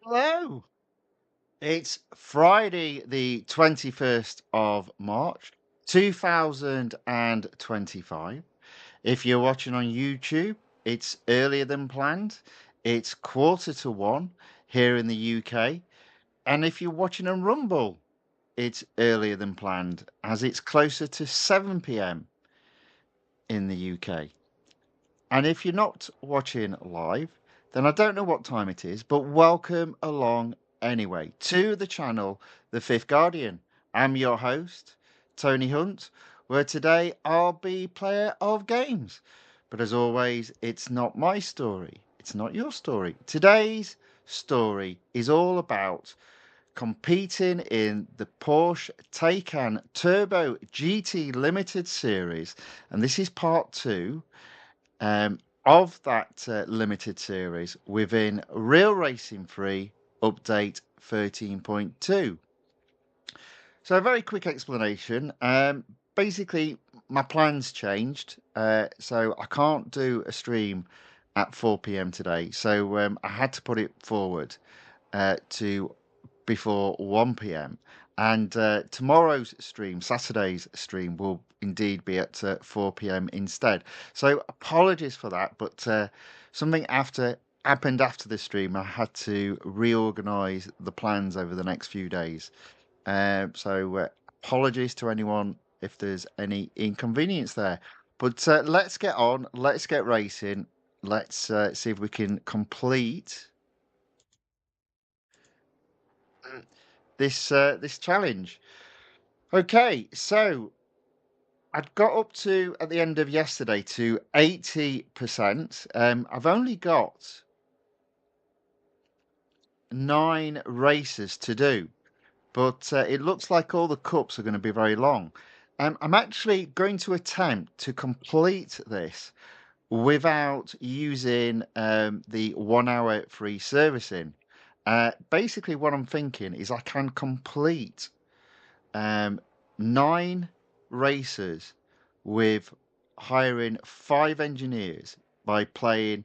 Hello. It's Friday, the 21st of March, 2025. If you're watching on YouTube, it's earlier than planned. It's quarter to one here in the UK. And if you're watching on Rumble, it's earlier than planned as it's closer to 7 p.m. in the UK. And if you're not watching live, then I don't know what time it is, but welcome along anyway to the channel, The Fifth Guardian. I'm your host, Tony Hunt, where today I'll be player of games. But as always, it's not my story, it's not your story. Today's story is all about competing in the Porsche Taycan Turbo GT Limited Series, and this is part two um, of that limited series within Real Racing 3 Update 13.2. So, a very quick explanation. Basically, my plans changed, so I can't do a stream at 4 p.m. today. So, I had to put it forward to before 1 p.m. And tomorrow's stream, Saturday's stream, will indeed be at 4 p.m. instead. So apologies for that, but something happened after the stream. I had to reorganize the plans over the next few days. So apologies to anyone if there's any inconvenience there. But let's get on. Let's get racing. Let's see if we can complete this challenge. Okay, so I'd got up to at the end of yesterday to 80%. I've only got 9 races to do, but it looks like all the cups are going to be very long. I'm actually going to attempt to complete this without using the 1 hour free servicing. Basically, what I'm thinking is I can complete 9 races with hiring 5 engineers by playing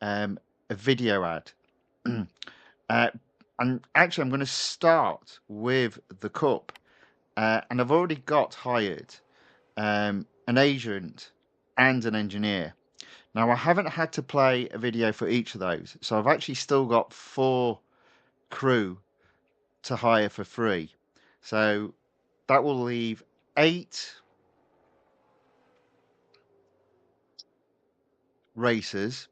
a video ad. uh, and actually, I'm going to start with the Cup. And I've already got hired an agent and an engineer. Now, I haven't had to play a video for each of those. So I've actually still got 4 crew to hire for free. So that will leave 8 racers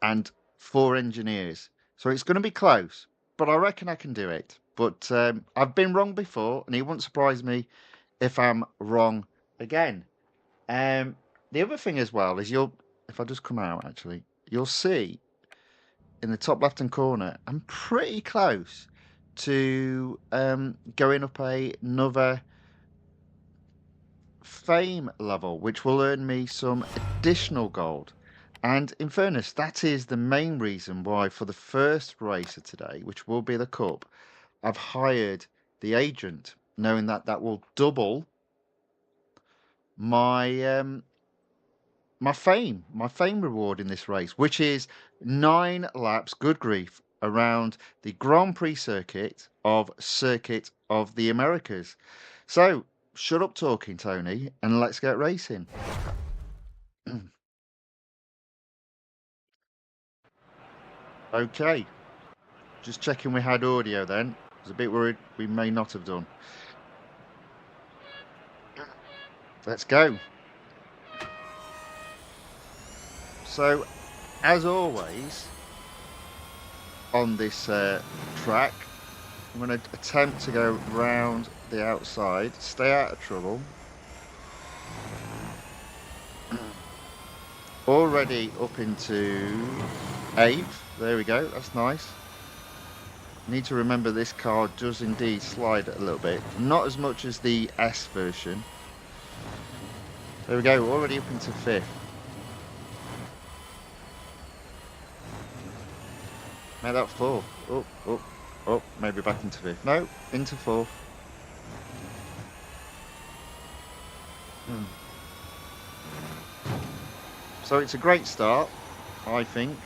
and 4 engineers. So it's going to be close, but I reckon I can do it. But I've been wrong before, and it won't surprise me if I'm wrong again. The other thing as well is if I just come out actually, you'll see in the top left hand corner, I'm pretty close to going up another fame level, which will earn me some additional gold. And in fairness, that is the main reason why for the first racer today, which will be the Cup, I've hired the agent, knowing that that will double my my fame reward in this race, which is 9 laps, good grief, around the Grand Prix circuit of the Americas. So shut up talking, Tony, and let's get racing. Okay, just checking we had audio then. I was a bit worried we may not have done. Let's go. So, as always, on this track, I'm going to attempt to go round the outside, stay out of trouble. Already up into 8th. There we go, that's nice. Need to remember this car does indeed slide a little bit. Not as much as the S version. There we go, already up into 5th. Made that 4th. Oh, maybe back into 5th. No, into 4th. So it's a great start, I think.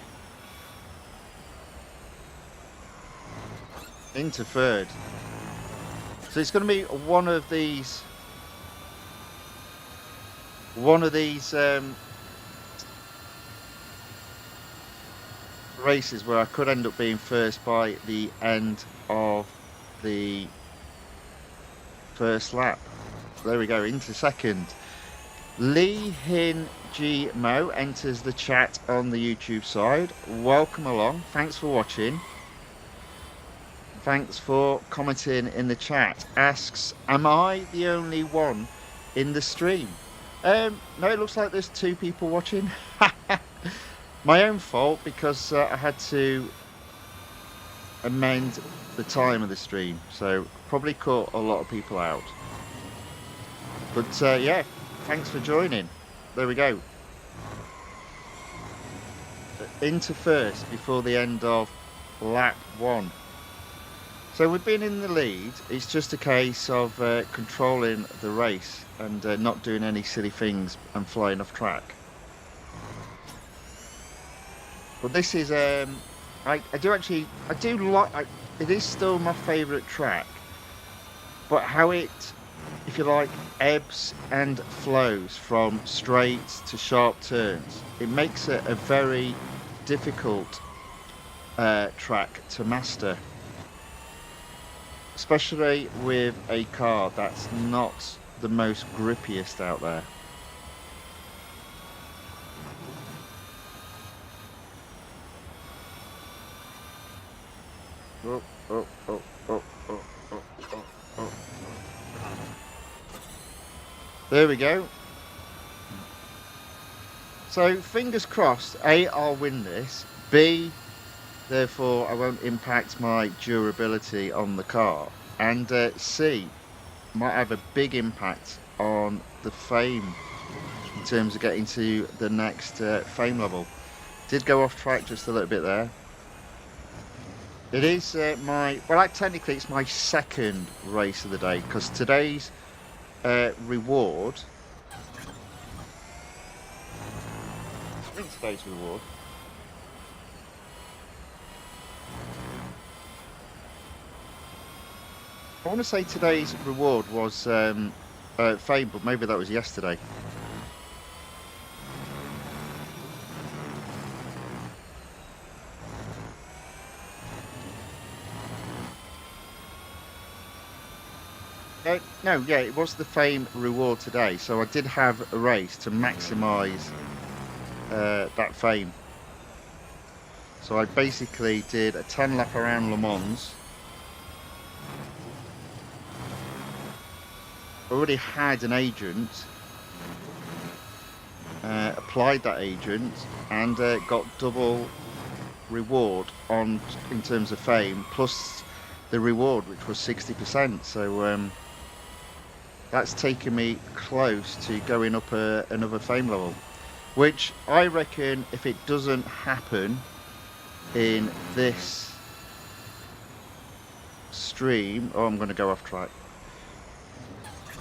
into third. So it's going to be one of these races where I could end up being first by the end of the first lap. There we go, into second. Lee Hin G Mo enters the chat on the YouTube side. Welcome along. Thanks for watching. Thanks for commenting in the chat. Asks, am I the only one in the stream? No, it looks like there's 2 people watching. My own fault, because I had to amend the time of the stream, so probably caught a lot of people out. But yeah, thanks for joining. There we go. Into first before the end of lap 1. So we've been in the lead. It's just a case of controlling the race and not doing any silly things and flying off track. But this is I do like it is still my favourite track, but how it, if you like, ebbs and flows from straights to sharp turns, it makes it a very difficult track to master, especially with a car that's not the most grippiest out there. Oh, oh, oh, oh, oh, oh, oh, oh. There we go. So fingers crossed, A, I'll win this, B, therefore I won't impact my durability on the car, and C, might have a big impact on the fame in terms of getting to the next fame level. Did go off track just a little bit there. It is technically it's my second race of the day, because today's reward. I think today's reward. I want to say today's reward was fame, but maybe that was yesterday. No, yeah, it was the fame reward today, so I did have a race to maximise that fame. So I basically did a 10 lap around Le Mans. Already had an agent, applied that agent, and got double reward in terms of fame, plus the reward, which was 60%. So that's taken me close to going up another fame level, which I reckon, if it doesn't happen in this stream, I'm going to go off track.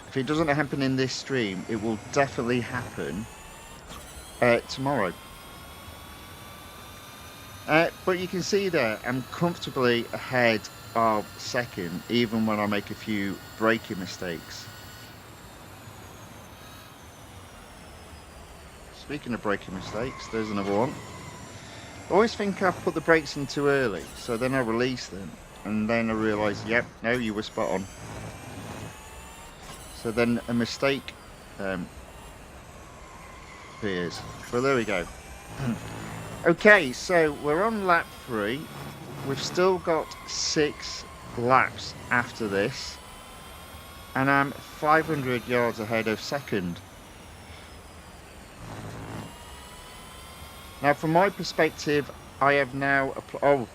If it doesn't happen in this stream, it will definitely happen tomorrow. But you can see there, I'm comfortably ahead of second, even when I make a few braking mistakes. Speaking of braking mistakes, there's another one. I always think I've put the brakes in too early, so then I release them, and then I realise, yep, no, you were spot on. So then a mistake appears. Well, there we go. Okay, so we're on lap 3. We've still got 6 laps after this, and I'm 500 yards ahead of second. Now, from my perspective, I have now applied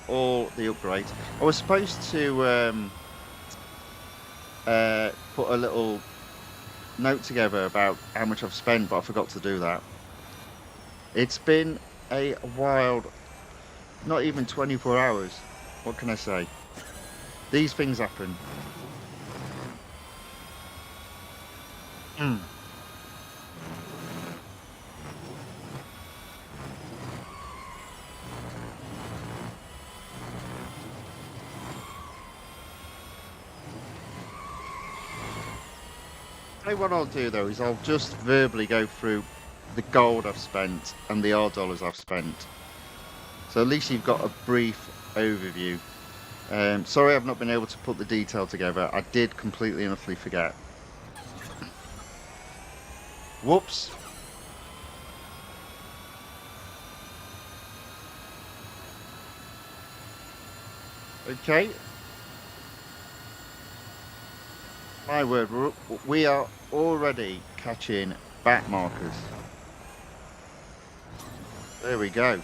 all the upgrades. I was supposed to put a little note together about how much I've spent, but I forgot to do that. It's been a wild, not even 24 hours. What can I say? These things happen. Hey, what I'll do though is I'll just verbally go through the gold I've spent and the R-dollars I've spent. So at least you've got a brief overview. Sorry I've not been able to put the detail together. I did completely and utterly forget. Whoops. Okay. My word, we are already catching back markers. There we go.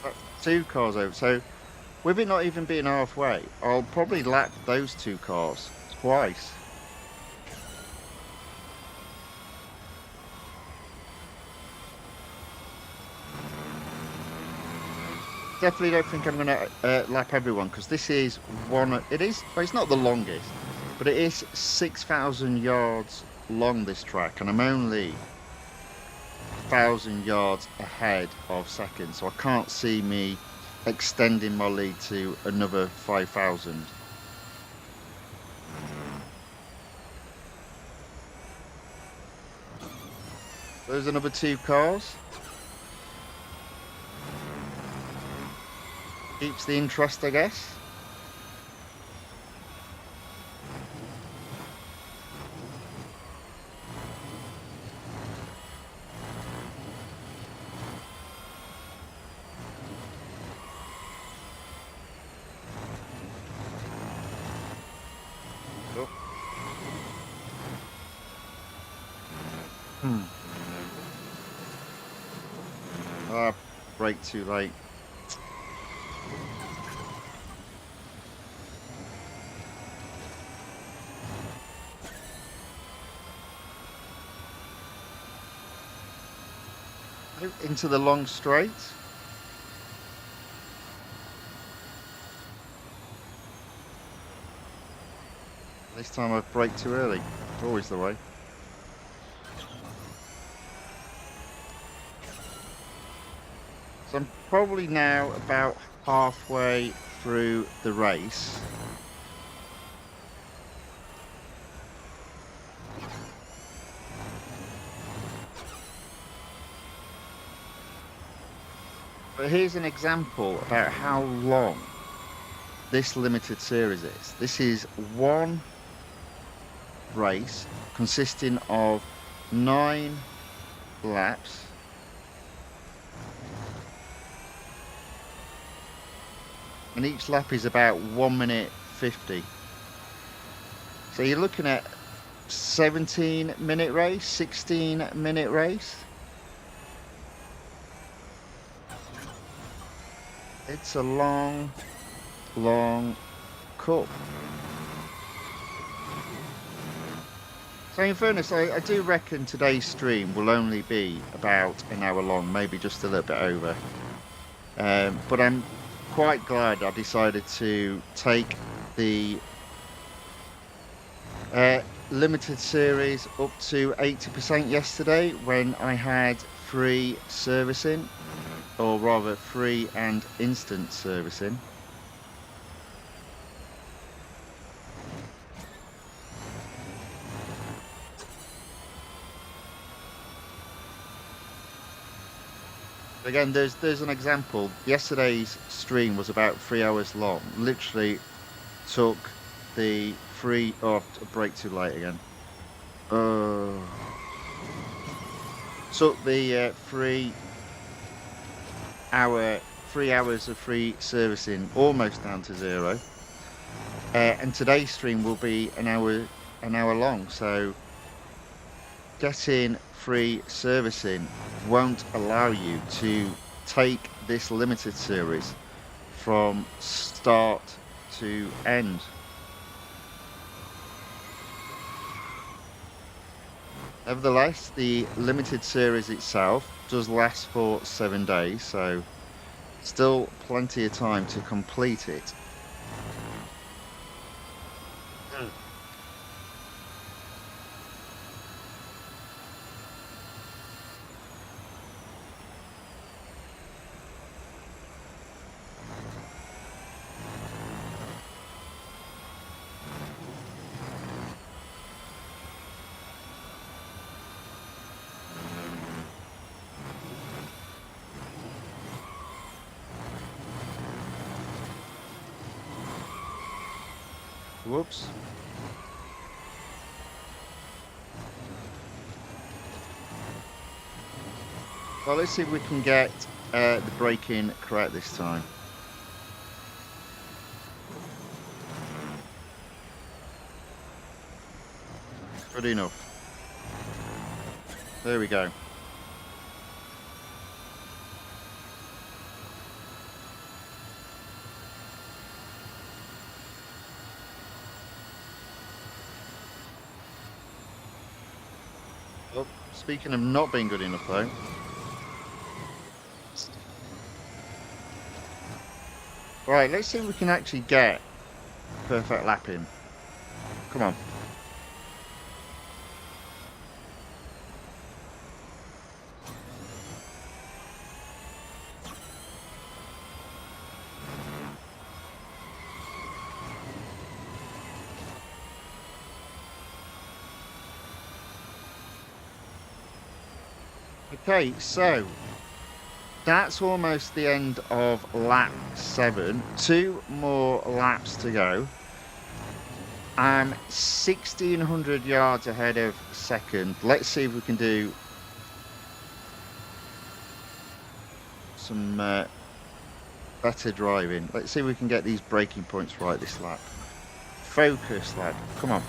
That's 2 cars over. So with it not even being halfway, I'll probably lap those 2 cars twice. Definitely don't think I'm going to lap everyone because this is one. It is. Well, it's not the longest, but it is 6,000 yards long. This track, and I'm only 1,000 yards ahead of second, so I can't see me extending my lead to another 5,000. There's another 2 cars. Keeps the interest, I guess. Oh. Ah, brake too late. Into the long straight. This time I've braked too early. Always the way. So I'm probably now about halfway through the race. But here's an example about how long this limited series is. This is one race consisting of 9 laps. And each lap is about 1 minute 50. So you're looking at 17-minute race, 16-minute race. It's a long, long cup. So in fairness, I do reckon today's stream will only be about an hour long, maybe just a little bit over. But I'm quite glad I decided to take the limited series up to 80% yesterday when I had free servicing, or rather free and instant servicing. Again, there's an example. Yesterday's stream was about 3 hours long. Literally took the free. Oh, brake too late again. Took the 3 hours of free servicing almost down to 0. And today's stream will be an hour long. So getting free servicing won't allow you to take this limited series from start to end. Nevertheless, the limited series itself does last for 7 days, so still plenty of time to complete it. Whoops. Well, let's see if we can get the braking correct this time. Good enough. There we go. Oh, speaking of not being good enough, though. Right, let's see if we can actually get perfect lap in. Come on. Okay, so that's almost the end of lap 7. 2 more laps to go. I'm 1,600 yards ahead of second. Let's see if we can do some better driving. Let's see if we can get these braking points right this lap. Focus, lad. Come on.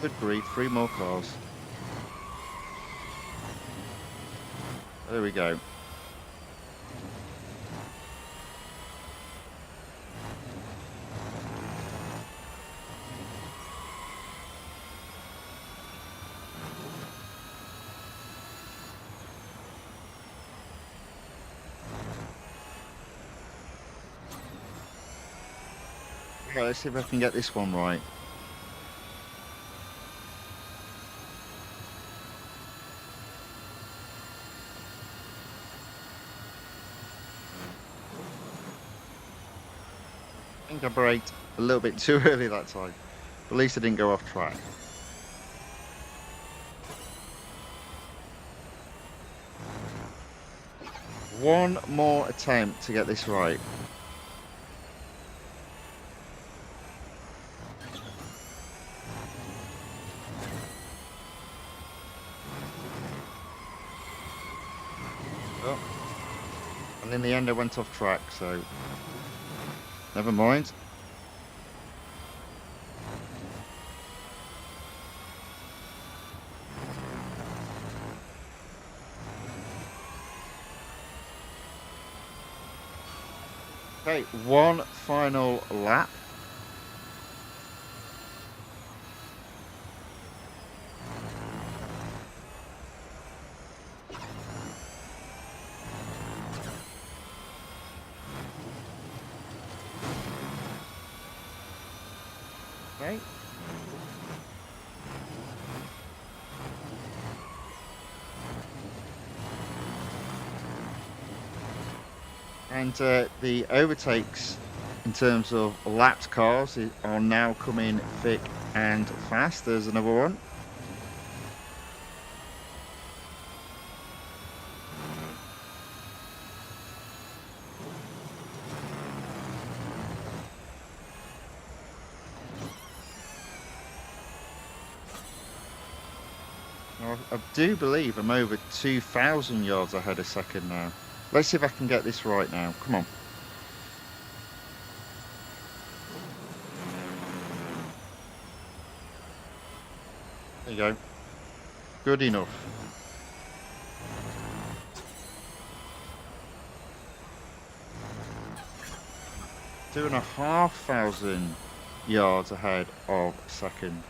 Good grief, 3 more cars. There we go. Right, let's see if I can get this one right. I think I braked a little bit too early that time. But at least I didn't go off track. One more attempt to get this right. Oh. And in the end I went off track, so never mind. Okay, one final lap. Okay. And the overtakes in terms of lapped cars are now coming thick and fast. There's another one. I do believe I'm over 2,000 yards ahead a second now. Let's see if I can get this right now. Come on. There you go. Good enough. 2,500 yards ahead of second.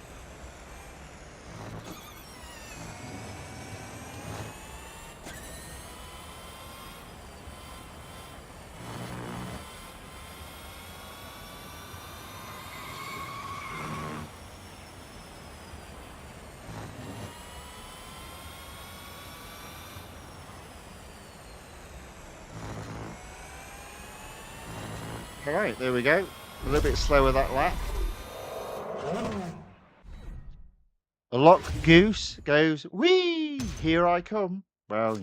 All right, there we go. A little bit slower that lap. A lock goose goes, whee! Here I come. Well,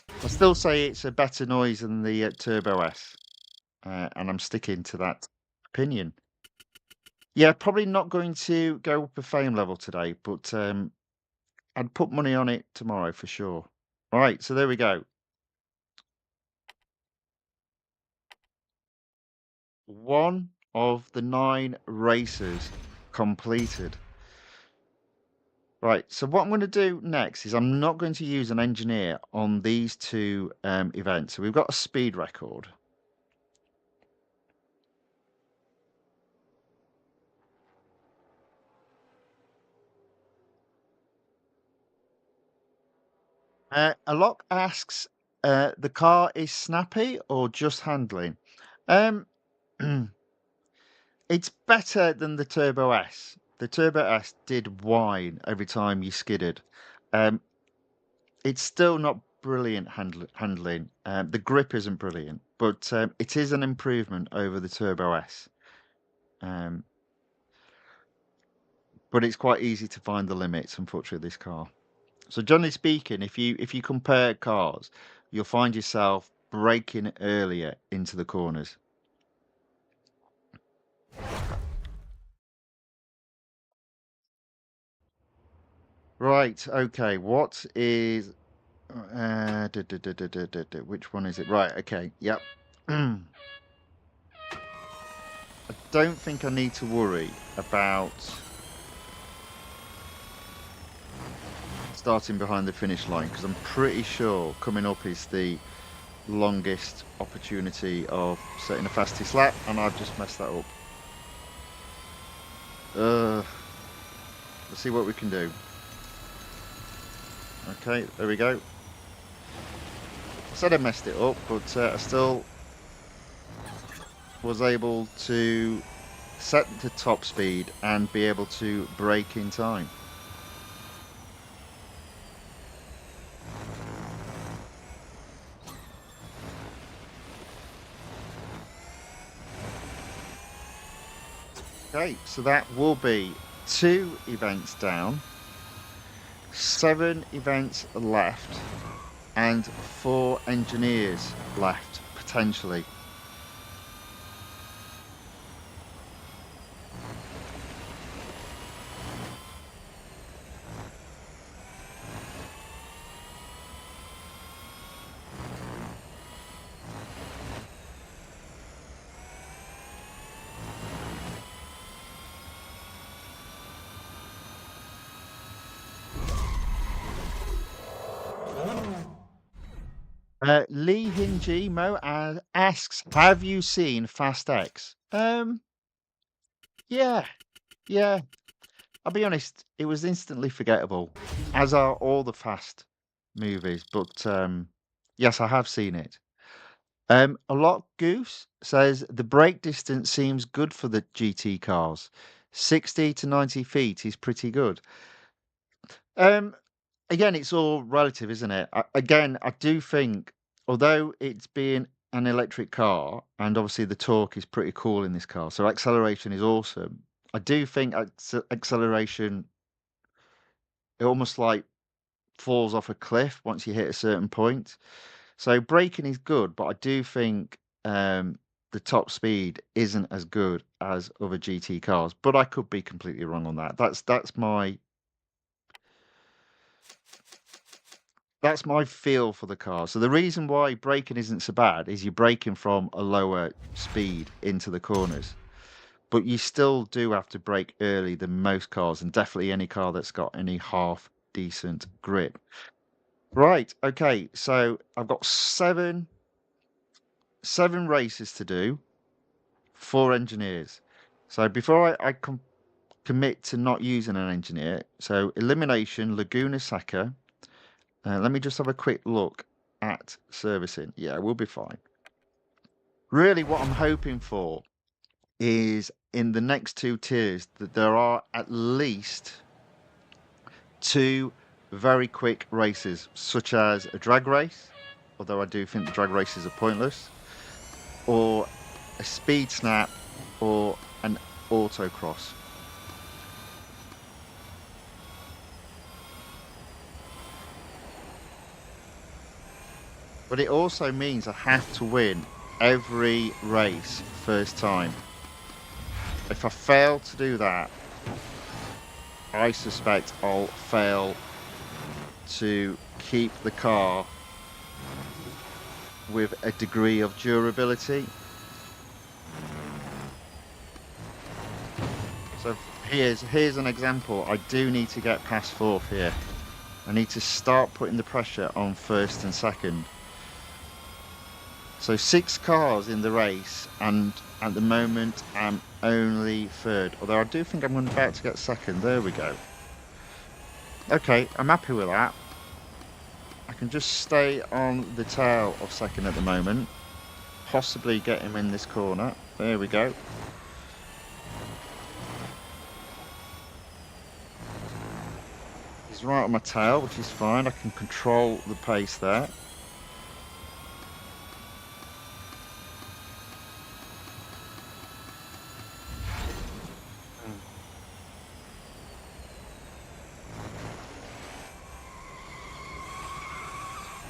I still say it's a better noise than the Turbo S, and I'm sticking to that opinion. Yeah, probably not going to go up a fame level today, but I'd put money on it tomorrow for sure. All right, so there we go. One of the 9 races completed. Right, so what I'm going to do next is I'm not going to use an engineer on these 2 events. So we've got a speed record. A lot asks, the car is snappy or just handling? Um, it's better than the Turbo S. The Turbo S did whine every time you skidded. Um, it's still not brilliant handling. The grip isn't brilliant, but it is an improvement over the Turbo S. Um, but it's quite easy to find the limits, unfortunately, of this car. So generally speaking, if you compare cars, you'll find yourself braking earlier into the corners. Right, okay, what is which one is it? Right, okay, yep. I don't think I need to worry about starting behind the finish line because I'm pretty sure coming up is the longest opportunity of setting a fastest lap, and I've just messed that up. Let's see what we can do. Okay, there we go. I said I messed it up, but I still was able to set the top speed and be able to brake in time. Okay, so that will be 2 events down, 7 events left, and 4 engineers left, potentially. Lee Hinji Mo asks, "Have you seen Fast X?" Yeah, yeah. I'll be honest, it was instantly forgettable, as are all the Fast movies. But yes, I have seen it. A lot Goose says the brake distance seems good for the GT cars. 60 to 90 feet is pretty good. Um, Again, it's all relative, isn't it? Again, I do think, although it's being an electric car, and obviously the torque is pretty cool in this car, so acceleration is awesome. I do think acceleration, it almost like falls off a cliff once you hit a certain point. So braking is good, but I do think the top speed isn't as good as other GT cars. But I could be completely wrong on that. That's my feel for the car. So the reason why braking isn't so bad is you're braking from a lower speed into the corners. But you still do have to brake early than most cars, and definitely any car that's got any half decent grip. Right, okay, so I've got seven races to do, 4 engineers. So before I commit to not using an engineer, so elimination, Laguna Seca. Let me just have a quick look at servicing. Yeah, we'll be fine. Really, what I'm hoping for is in the next 2 tiers that there are at least 2 very quick races, such as a drag race, although I do think the drag races are pointless, or a speed snap, or an autocross. But it also means I have to win every race first time. If I fail to do that, I suspect I'll fail to keep the car with a degree of durability. So here's an example. I do need to get past fourth here. I need to start putting the pressure on first and second. So 6 cars in the race, and at the moment I'm only third. Although I do think I'm about to get second. There we go. Okay, I'm happy with that. I can just stay on the tail of second at the moment. Possibly get him in this corner. There we go. He's right on my tail, which is fine. I can control the pace there.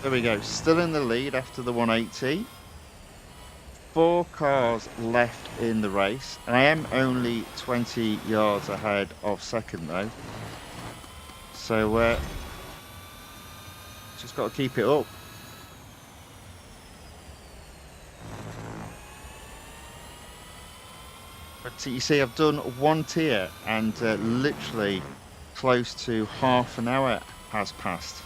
There we go. Still in the lead after the 180. 4 cars left in the race. I am only 20 yards ahead of second though. So just got to keep it up. But you see, I've done 1 tier and literally close to half an hour has passed.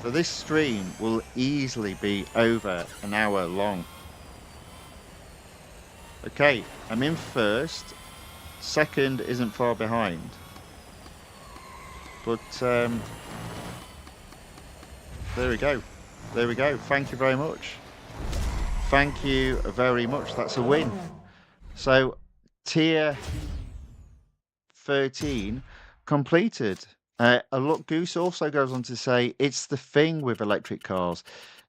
So this stream will easily be over an hour long. Okay, I'm in first. Second isn't far behind. But there we go. There we go. Thank you very much. Thank you very much. That's a win. So tier 13 completed. A Look Goose also goes on to say, it's the thing with electric cars.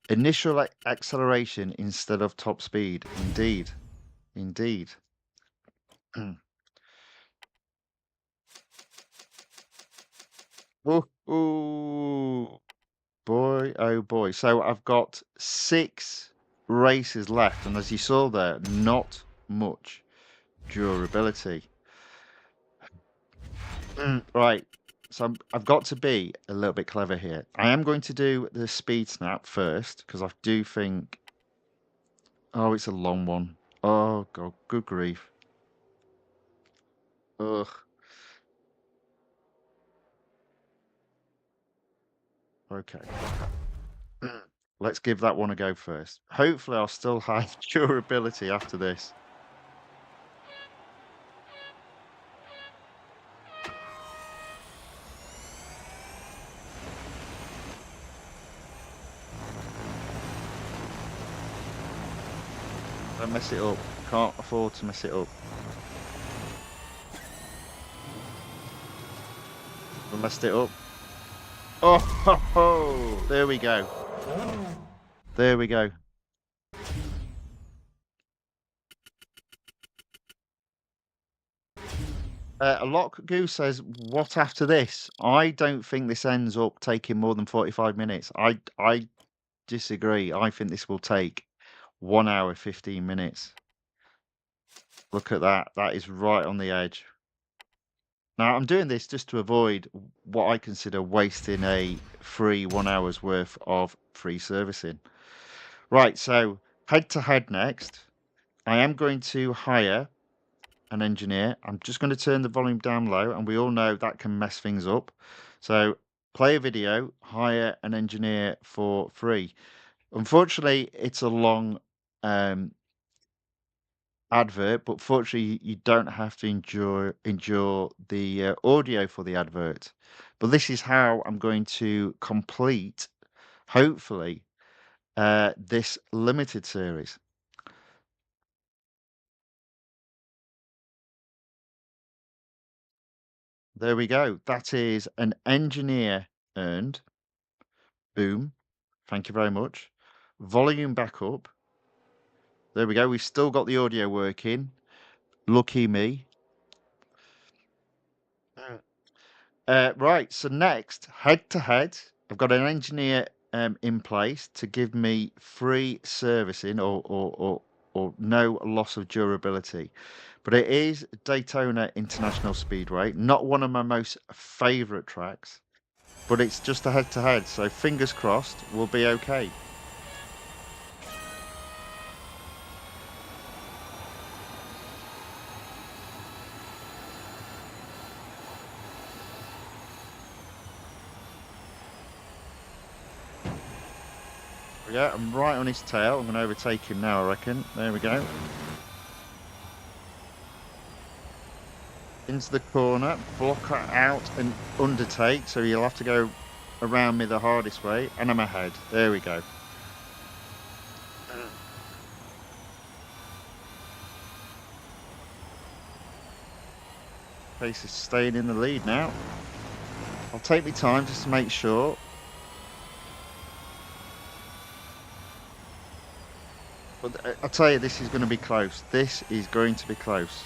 Initial acceleration instead of top speed. Indeed. Indeed. Ooh, ooh, boy, oh boy. So I've got 6 races left, and as you saw there, not much durability. Right. So I've got to be a little bit clever here. I am going to do the speed snap first because I do think. Oh, it's a long one. Oh god, good grief. Ugh. Okay. Let's give that one a go first. Hopefully, I'll still have durability after this. Don't mess it up. Can't afford to mess it up. I messed it up. Oh, ho, ho. There we go. There we go. A Lock Goose says, "What after this?" I don't think this ends up taking more than 45 minutes. I disagree. I think this will take 1 hour 15 minutes. Look at that. That is right on the edge. Now, I'm doing this just to avoid what I consider wasting a free 1 hour's worth of free servicing. Right, so head to head next. I am going to hire an engineer. I'm just going to turn the volume down low, and we all know that can mess things up. So play a video, hire an engineer for free. Unfortunately, it's a long advert, but fortunately, you don't have to endure the audio for the advert. But this is how I'm going to complete, hopefully, this limited series. There we go. That is an engineer earned. Boom. Thank you very much. Volume back up. There we go. We've still got the audio working. Lucky me. Right, so next, head to head, I've got an engineer in place to give me free servicing or no loss of durability. But it is Daytona International Speedway, not one of my most favourite tracks, but it's just a head to head, so fingers crossed we'll be okay. Yeah, I'm right on his tail. I'm going to overtake him now, I reckon. There we go. Into the corner, block out and undertake, so you'll have to go around me the hardest way, and I'm ahead. There we go. Pace is staying in the lead now. I'll take my time just to make sure. But I'll tell you, this is going to be close. This is going to be close.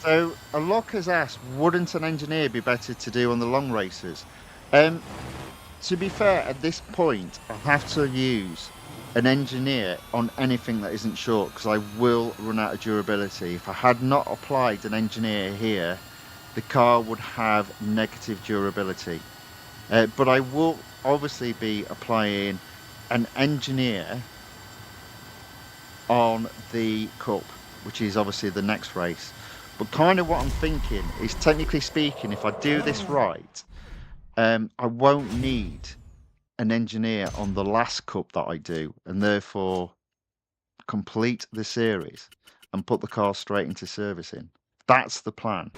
So, a lock has asked, wouldn't an engineer be better to do on the long races? To be fair, at this point, I have to use an engineer on anything that isn't short because I will run out of durability. If I had not applied an engineer here, the car would have negative durability. But I will obviously be applying an engineer on the Cup, which is obviously the next race. But kind of what I'm thinking is, technically speaking, if I do this right, I won't need an engineer on the last cup that I do, and therefore complete the series and put the car straight into servicing. That's the plan.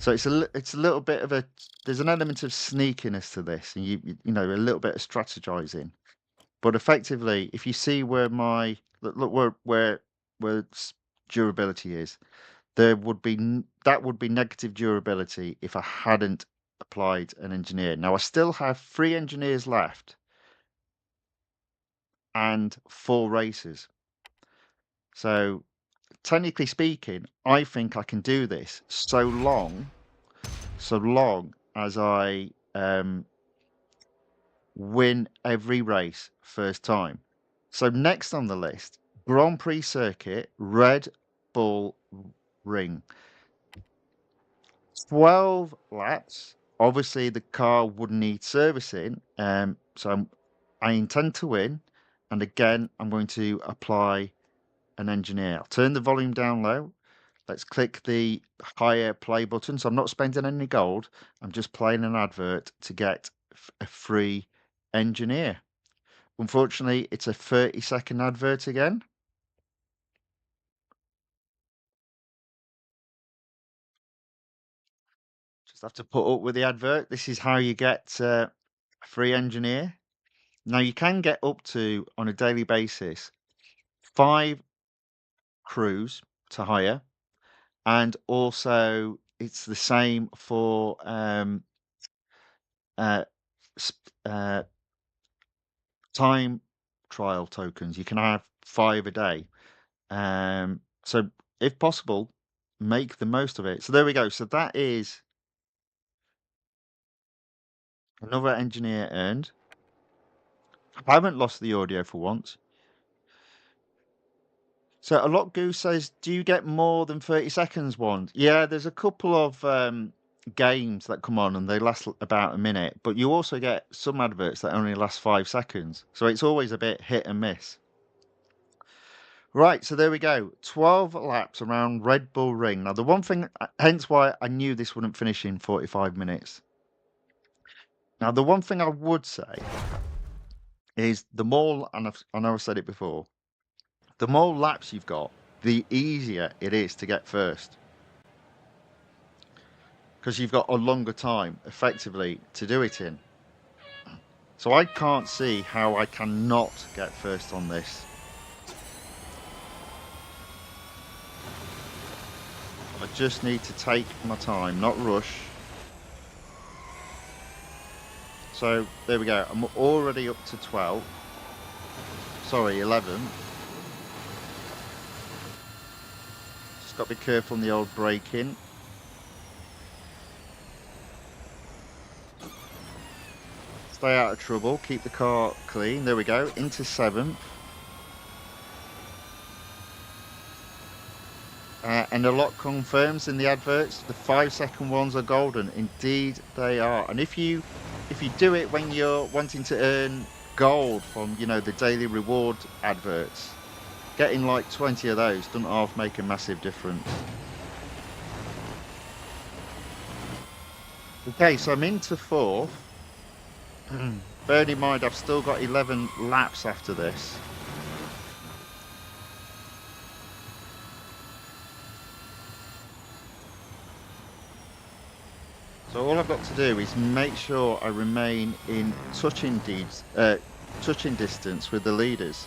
So it's a little bit of a there's an element of sneakiness to this, and you know, a little bit of strategizing. But effectively, if you see where my look where durability is, there would be that would be negative durability if I hadn't applied an engineer. Now I still have 3 engineers left and 4 races. So technically speaking, I think I can do this so long as I win every race first time. So next on the list, Grand Prix circuit, Red Bull Ring. 12 laps. Obviously, the car would need servicing. I intend to win. And again, I'm going to apply an engineer. I'll turn the volume down low. Let's click the higher play button. So I'm not spending any gold. I'm just playing an advert to get a free engineer. Unfortunately, it's a 30-second advert again. Just have to put up with the advert. This is how you get a free engineer. Now, you can get up to, on a daily basis, 5 crews to hire. And also, it's the same for uh, uh, time trial tokens. You can have 5 a day. So if possible, make the most of it. So there we go. So that is another engineer earned. I haven't lost the audio for once. So a lot Goose says, do you get more than 30 seconds ones? Yeah, there's a couple of games that come on and they last about a minute, but you also get some adverts that only last 5 seconds. So it's always a bit hit and miss. Right, so there we go. 12 laps around Red Bull Ring. Now, the one thing, hence why I knew this wouldn't finish in 45 minutes. Now, the one thing I would say is the more, and I know I've said it before, the more laps you've got, the easier it is to get first. Because you've got a longer time, effectively, to do it in. So I can't see how I cannot get first on this. I just need to take my time, not rush. So there we go. I'm already up to 12. Sorry, 11. Just got to be careful on the old braking. Stay out of trouble. Keep the car clean. There we go. Into 7th. And a lot confirms in the adverts the 5-second ones are golden. Indeed, they are. And if you do it when you're wanting to earn gold from the daily reward adverts, getting like 20 of those doesn't half make a massive difference. Okay, so I'm into 4th. Bearing in mind I've still got 11 laps after this. So all I've got to do is make sure I remain in touching distance with the leaders.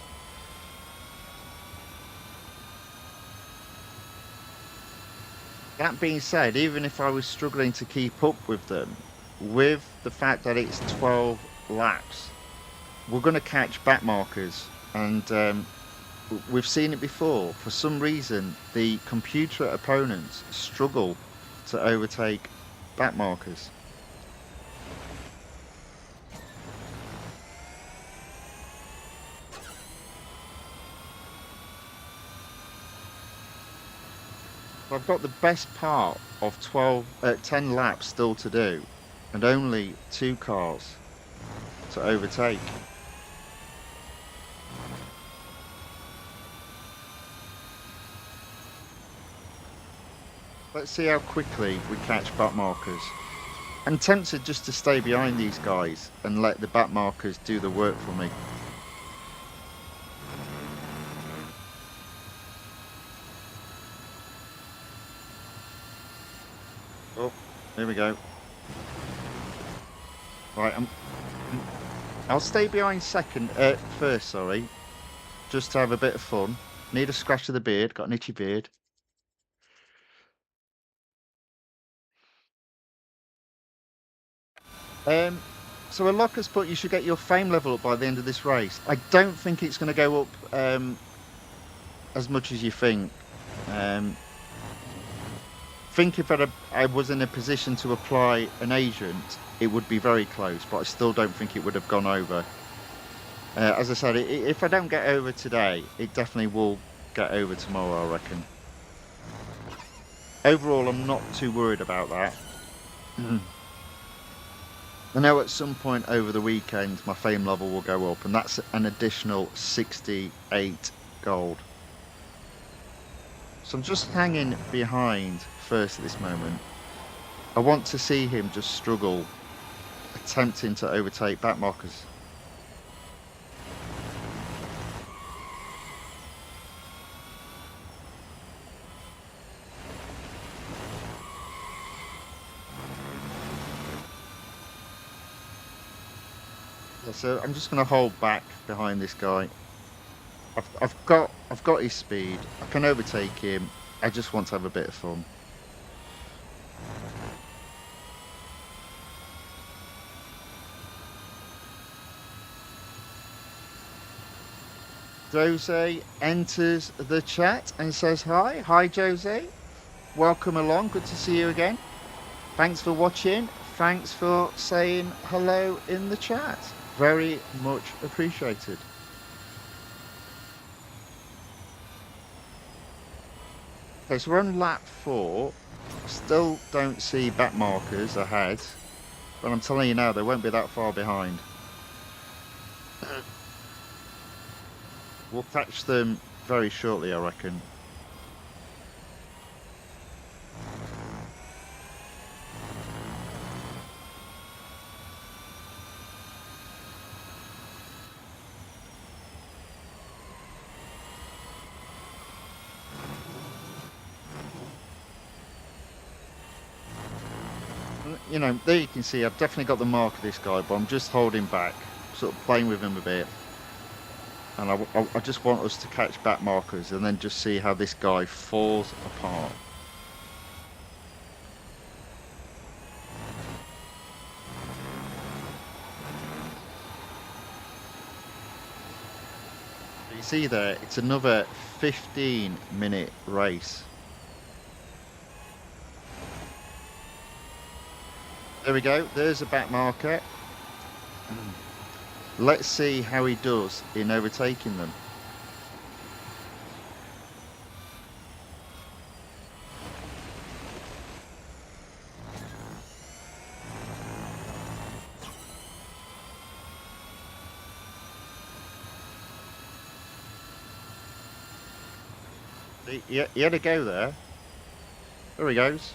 That being said, even if I was struggling to keep up with them, with the fact that it's 12 laps, we're going to catch back markers. And we've seen it before. For some reason, the computer opponents struggle to overtake back markers. I've got the best part of 10 laps still to do, and only 2 cars to overtake. Let's see how quickly we catch back markers. I'm tempted just to stay behind these guys and let the back markers do the work for me. Oh, here we go. Right, I'll stay behind first, sorry, just to have a bit of fun. Need a scratch of the beard, got an itchy beard. So a locker's put you should get your fame level up by the end of this race. I don't think it's going to go up as much as you think. Think if I was in a position to apply an agent, it would be very close, but I still don't think it would have gone over. As I said, if I don't get over today, it definitely will get over tomorrow, I reckon. Overall, I'm not too worried about that. I know at some point over the weekend, my fame level will go up, and that's an additional 68 gold. So I'm just hanging behind first at this moment. I want to see him just struggle, attempting to overtake back markers. Yeah, so I'm just going to hold back behind this guy. I've got his speed. I can overtake him. I just want to have a bit of fun. Jose enters the chat and says hi. Hi, Jose. Welcome along. Good to see you again. Thanks for watching. Thanks for saying hello in the chat. Very much appreciated. Okay, so we're on lap 4. Still don't see back markers ahead, but I'm telling you now, they won't be that far behind. We'll catch them very shortly, I reckon. You know, there you can see I've definitely got the mark of this guy, but I'm just holding back, sort of playing with him a bit. And I just want us to catch back markers and then just see how this guy falls apart. see there, it's another 15-minute race. There we go. There's a back marker. Let's see how he does in overtaking them. He had a go there. There he goes.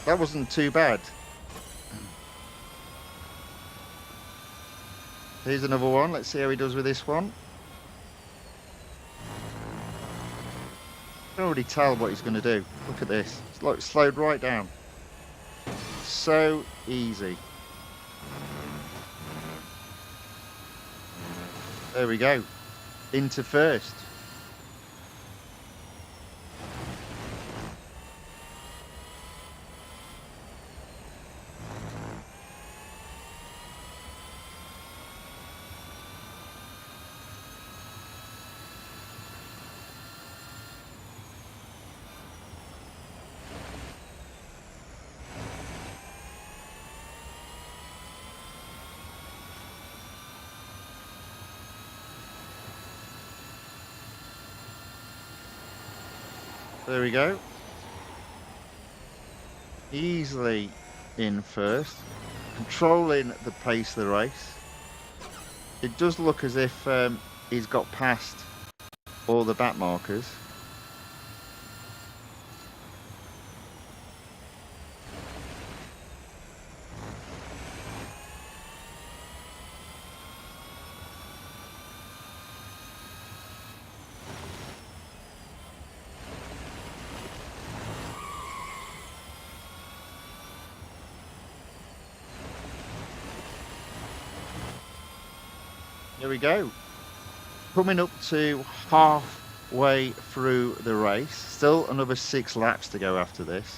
That wasn't too bad. Here's another one. Let's see how he does with this one. I can already tell what he's going to do. Look at this. It's like slowed right down. So easy. There we go. Into first. There we go. Easily in first. Controlling the pace of the race. It does look as if he's got past all the back markers. There we go. Coming up to halfway through the race. Still another 6 laps to go after this.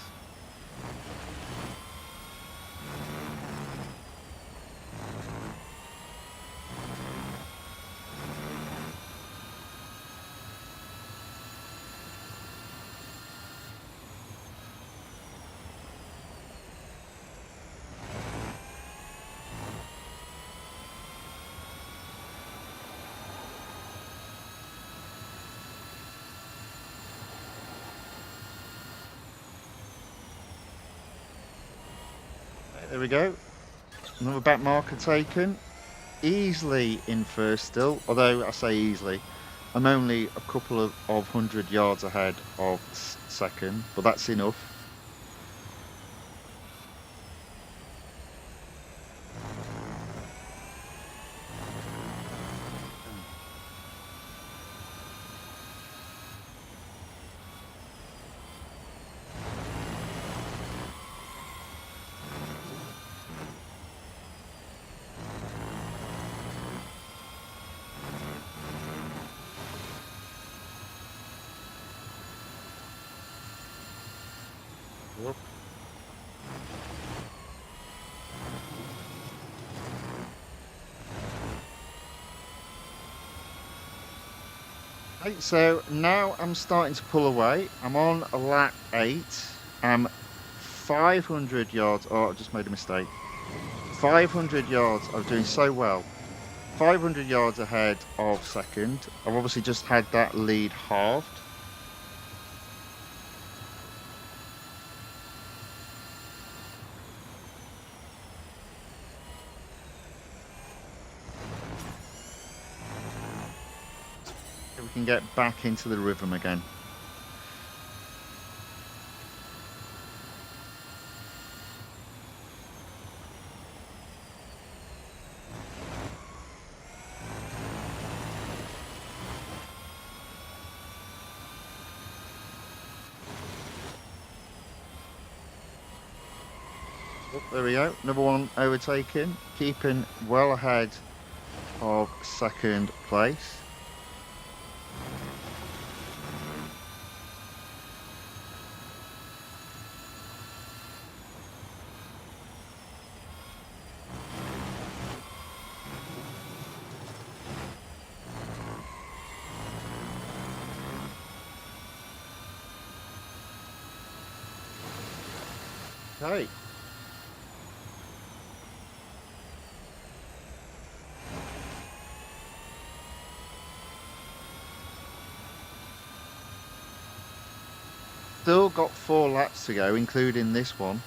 There we go. Another back marker taken. Easily in first still, although I say easily. I'm only a couple of 100 yards ahead of second, but that's enough. Yep. Right, so now I'm starting to pull away. I'm on lap 8. I'm 500 yards. Oh, I just made a mistake. 500 yards. I was doing so well. 500 yards ahead of second. I've obviously just had that lead halved. We can get back into the rhythm again. Oh, there we go. Another one overtaken. Keeping well ahead of second place. Okay. Still got 4 laps to go, including this one.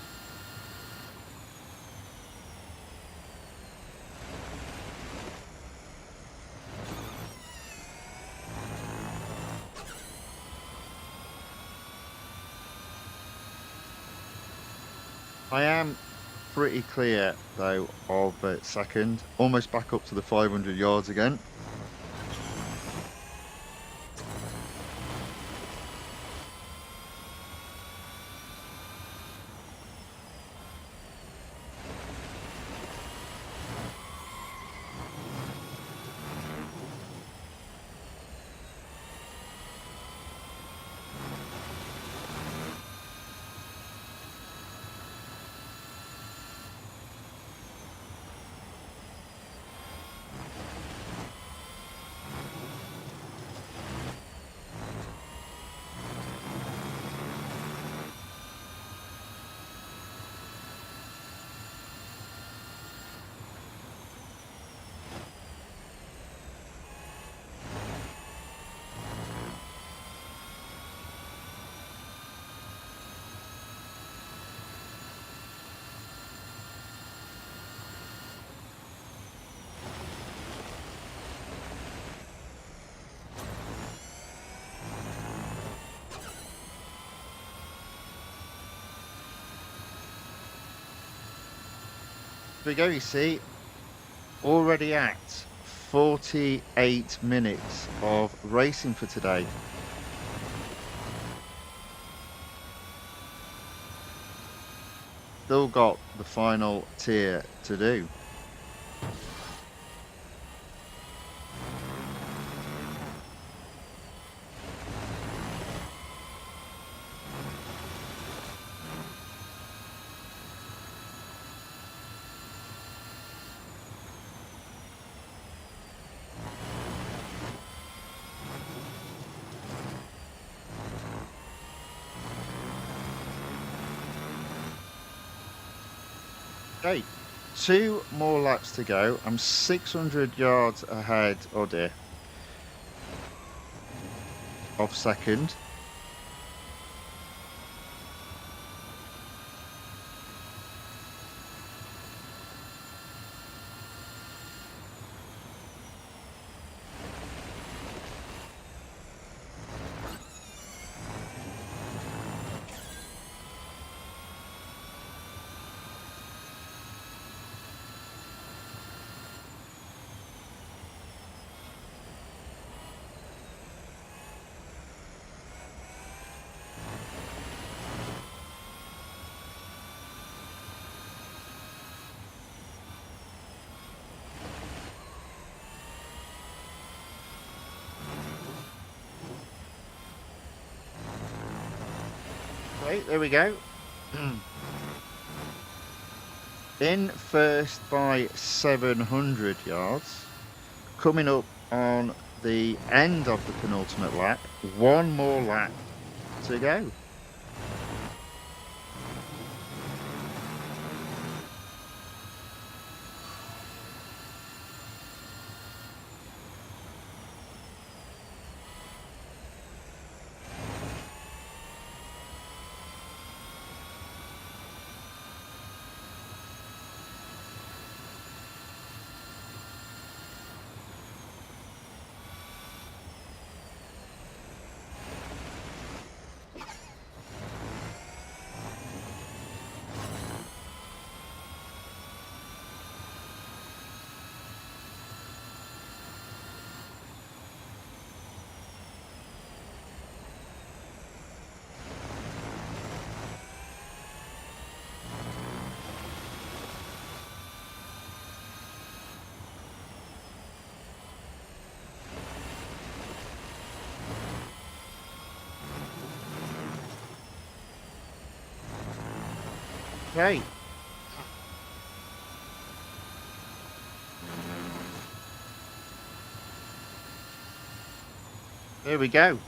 I am pretty clear, though, of second. Almost back up to the 500 yards again. There we go, you see, already at 48 minutes of racing for today. Still got the final tier to do. Okay, 2 more laps to go. I'm 600 yards ahead, oh dear, of second. Right, there we go. In first by 700 yards. Coming up on the end of the penultimate lap. One more lap to go. Okay. There we go.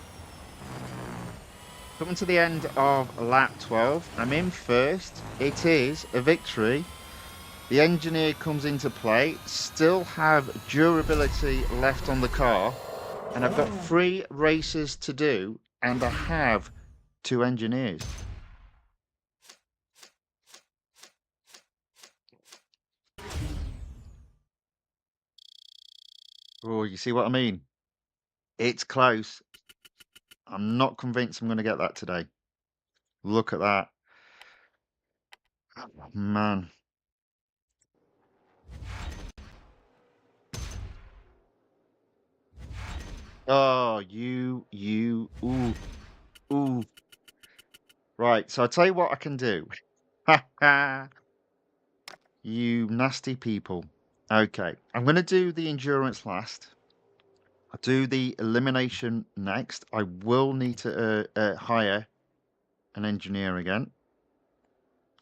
Coming to the end of lap 12. I'm in first. It is a victory. The engineer comes into play. Still have durability left on the car. And I've got 3 races to do. And I have 2 engineers. Oh, you see what I mean? It's close. I'm not convinced I'm going to get that today. Look at that. Oh, man. Oh, ooh, ooh. Right, so I'll tell you what I can do. Ha ha. You nasty people. Okay, I'm going to do the endurance last. I'll do the elimination next. I will need to hire an engineer again.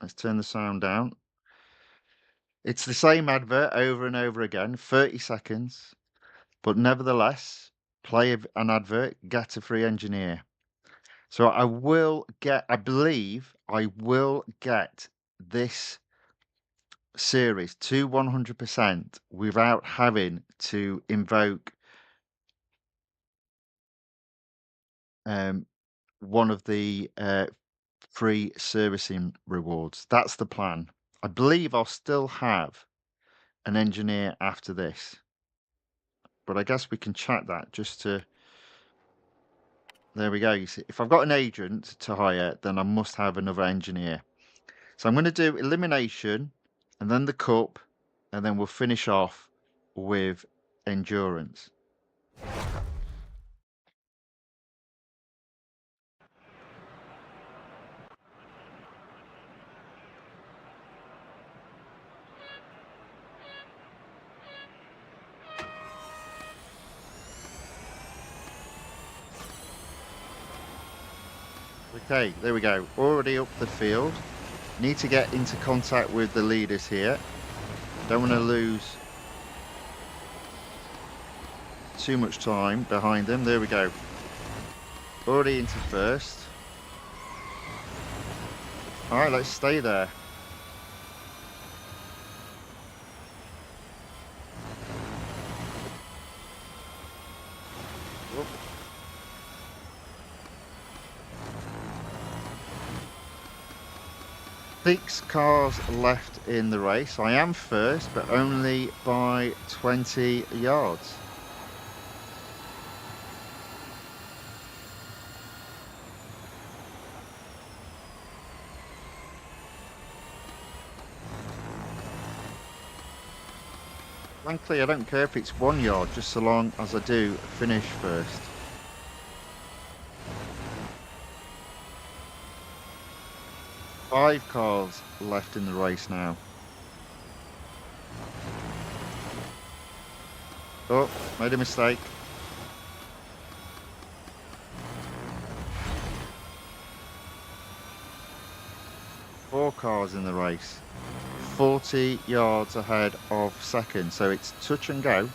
Let's turn the sound down. It's the same advert over and over again, 30 seconds. But nevertheless, play an advert, get a free engineer. So I believe I will get this series to 100% without having to invoke um, one of the free servicing rewards. That's the plan. I believe I'll still have an engineer after this, but I guess we can check that just to. There we go. You see, if I've got an agent to hire, then I must have another engineer. So I'm going to do elimination and then the cup, and then we'll finish off with endurance. Okay, there we go. Already up the field. Need to get into contact with the leaders here. Don't want to lose too much time behind them. There we go. Already into first. All right, let's stay there. Whoop. 6 cars left in the race. I am first, but only by 20 yards. Frankly, I don't care if it's 1 yard, just so long as I do finish first. Five cars left in the race now. Oh, made a mistake. Four cars in the race. 40 yards ahead of second, so it's touch and go.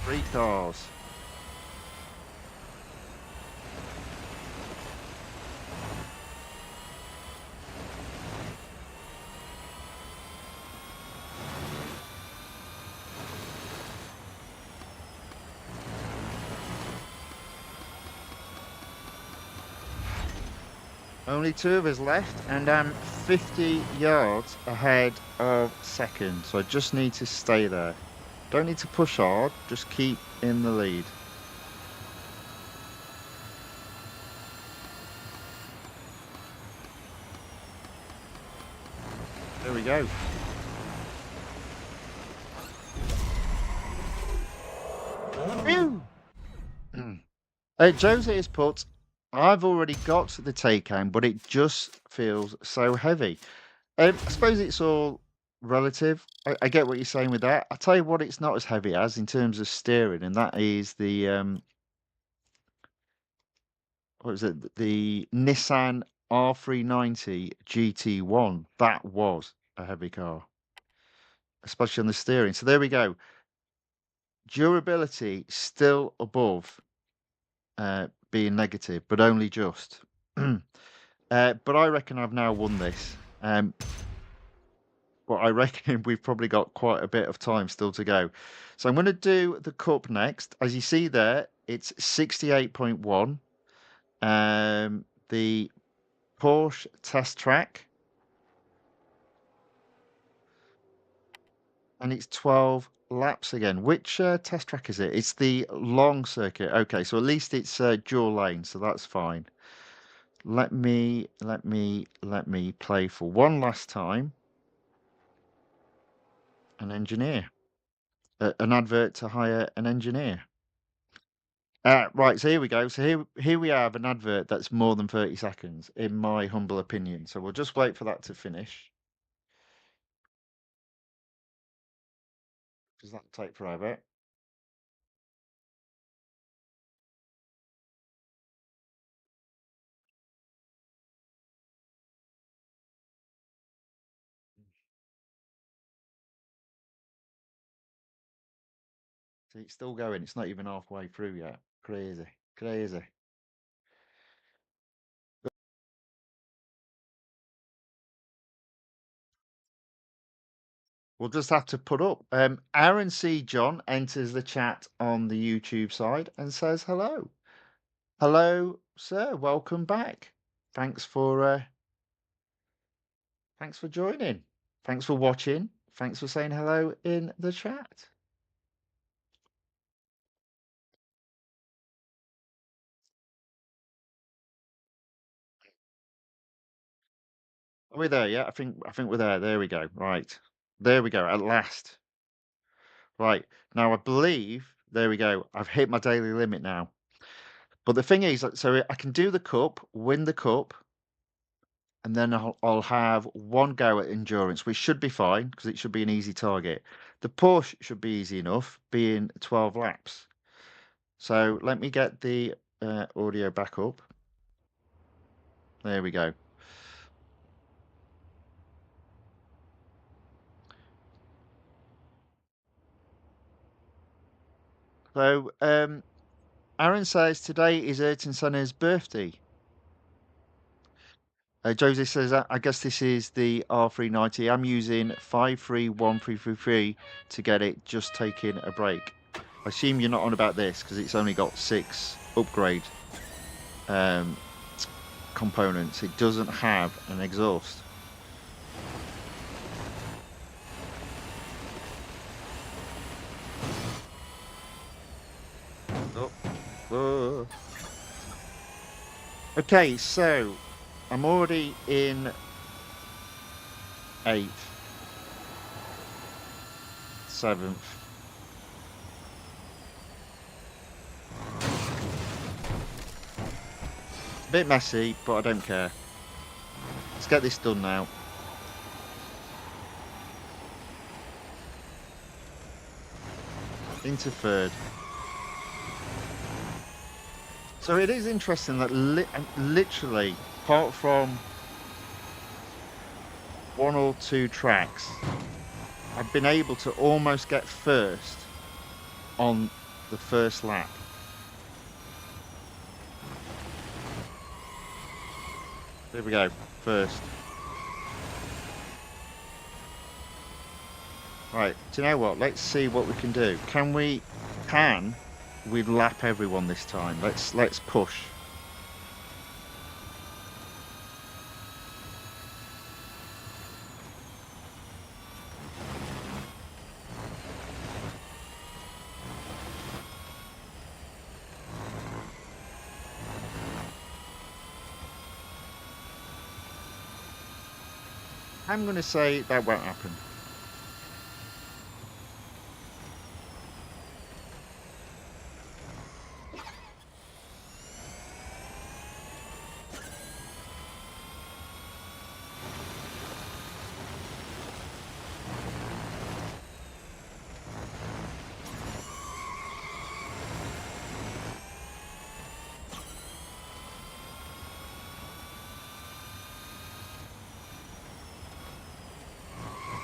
Three cars. Only 2 of us left, and I'm 50 yards ahead of second, so I just need to stay there. Don't need to push hard, just keep in the lead. There we go. Phew! Jose has put, I've already got the TAYCAN, but it just feels so heavy. I suppose it's all relative. I get what you're saying with that. I'll tell you what it's not as heavy as in terms of steering, and that is the what was it? The Nissan R390 GT1. That was a heavy car. especially on the steering. So there we go. Durability still above being negative, but only just. But I reckon I've now won this. But I reckon we've probably got quite a bit of time still to go. So I'm going to do the cup next. As you see there, it's 68.1. The Porsche test track, and it's 12 laps again. Which test track is it? It's the long circuit. Okay, so at least it's dual lane, so that's fine. Let me play for one last time. An engineer. An advert to hire an engineer. Right, so here we go. So here we have an advert that's more than 30 seconds, in my humble opinion. So we'll just wait for that to finish. Does that take forever? See, it's still going. It's not even halfway through yet. Crazy, crazy. We'll just have to put up. Aaron C. John enters the chat on the YouTube side and says hello. Hello, sir. Welcome back. Thanks for thanks for joining. Thanks for watching. Thanks for saying hello in the chat. Are we there? Yeah, I think we're there. There we go. Right. There we go. At last. Right. Now I believe there we go. I've hit my daily limit now. But the thing is, so I can do the cup, win the cup, and then I'll have one go at endurance, which should be fine because it should be an easy target. The push should be easy enough, being 12 laps. So let me get the audio back up. There we go. So Aaron says today is Ayrton Senna's birthday. Josie says, I guess this is the R390. I'm using 531333 to get it, just taking a break. I assume you're not on about this because it's only got 6 upgrade components. It doesn't have an exhaust. Oh. Okay, so I'm already in 8th, 7th. A bit messy, but I don't care. Let's get this done now. Into 3rd. So it is interesting that literally, apart from 1 or 2 tracks, I've been able to almost get first on the first lap. There we go, first. Right, do you know what? Let's see what we can do. Can we lap everyone this time? Let's push. I'm going to say that won't happen.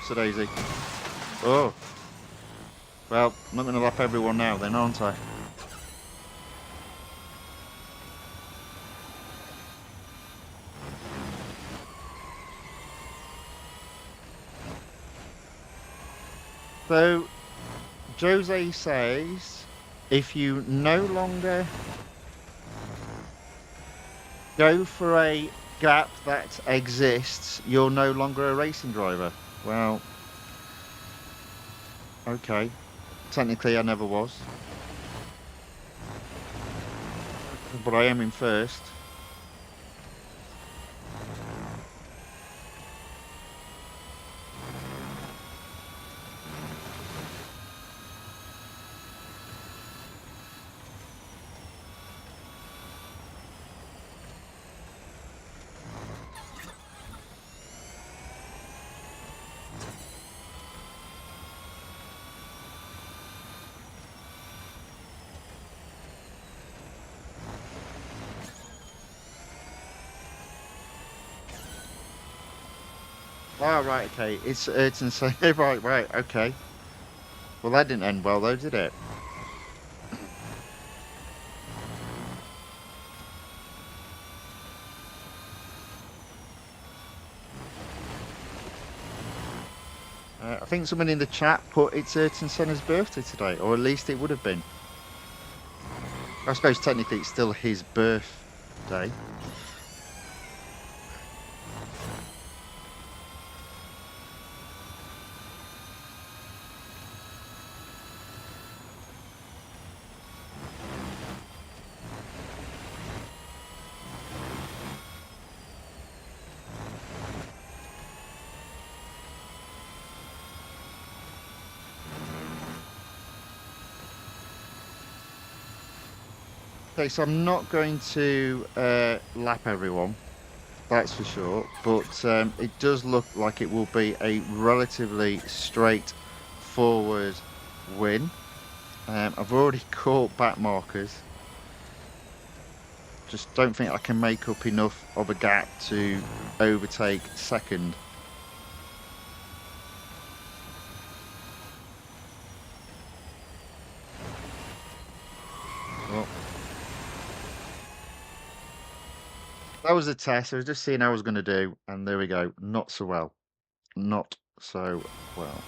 So Daisy. Oh, well, I'm not going to lap everyone now then, aren't I? So, Jose says if you no longer go for a gap that exists, you're no longer a racing driver. Well, okay. Technically, I never was, but I am in first. Oh, right, okay. It's insane. Right, right, okay. Well, that didn't end well, though, did it? I think someone in the chat put it's Ayrton Senna's birthday today, or at least it would have been. I suppose technically it's still his birthday. Okay, so I'm not going to lap everyone, that's for sure, but it does look like it will be a relatively straightforward win. I've already caught back markers. Just don't think I can make up enough of a gap to overtake second. Well, that was a test. I was just seeing how I was going to do, and there we go. Not so well. Not so well.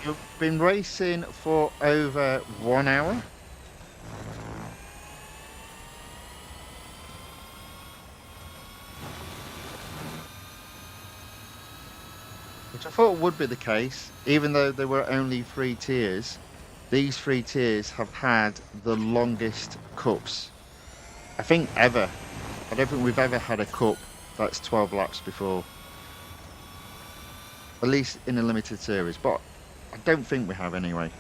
You've been racing for over 1 hour. Which I thought would be the case, even though there were only 3 tiers. These 3 tiers have had the longest cups, I think, ever. I don't think we've ever had a cup that's 12 laps before, at least in a limited series, but I don't think we have anyway.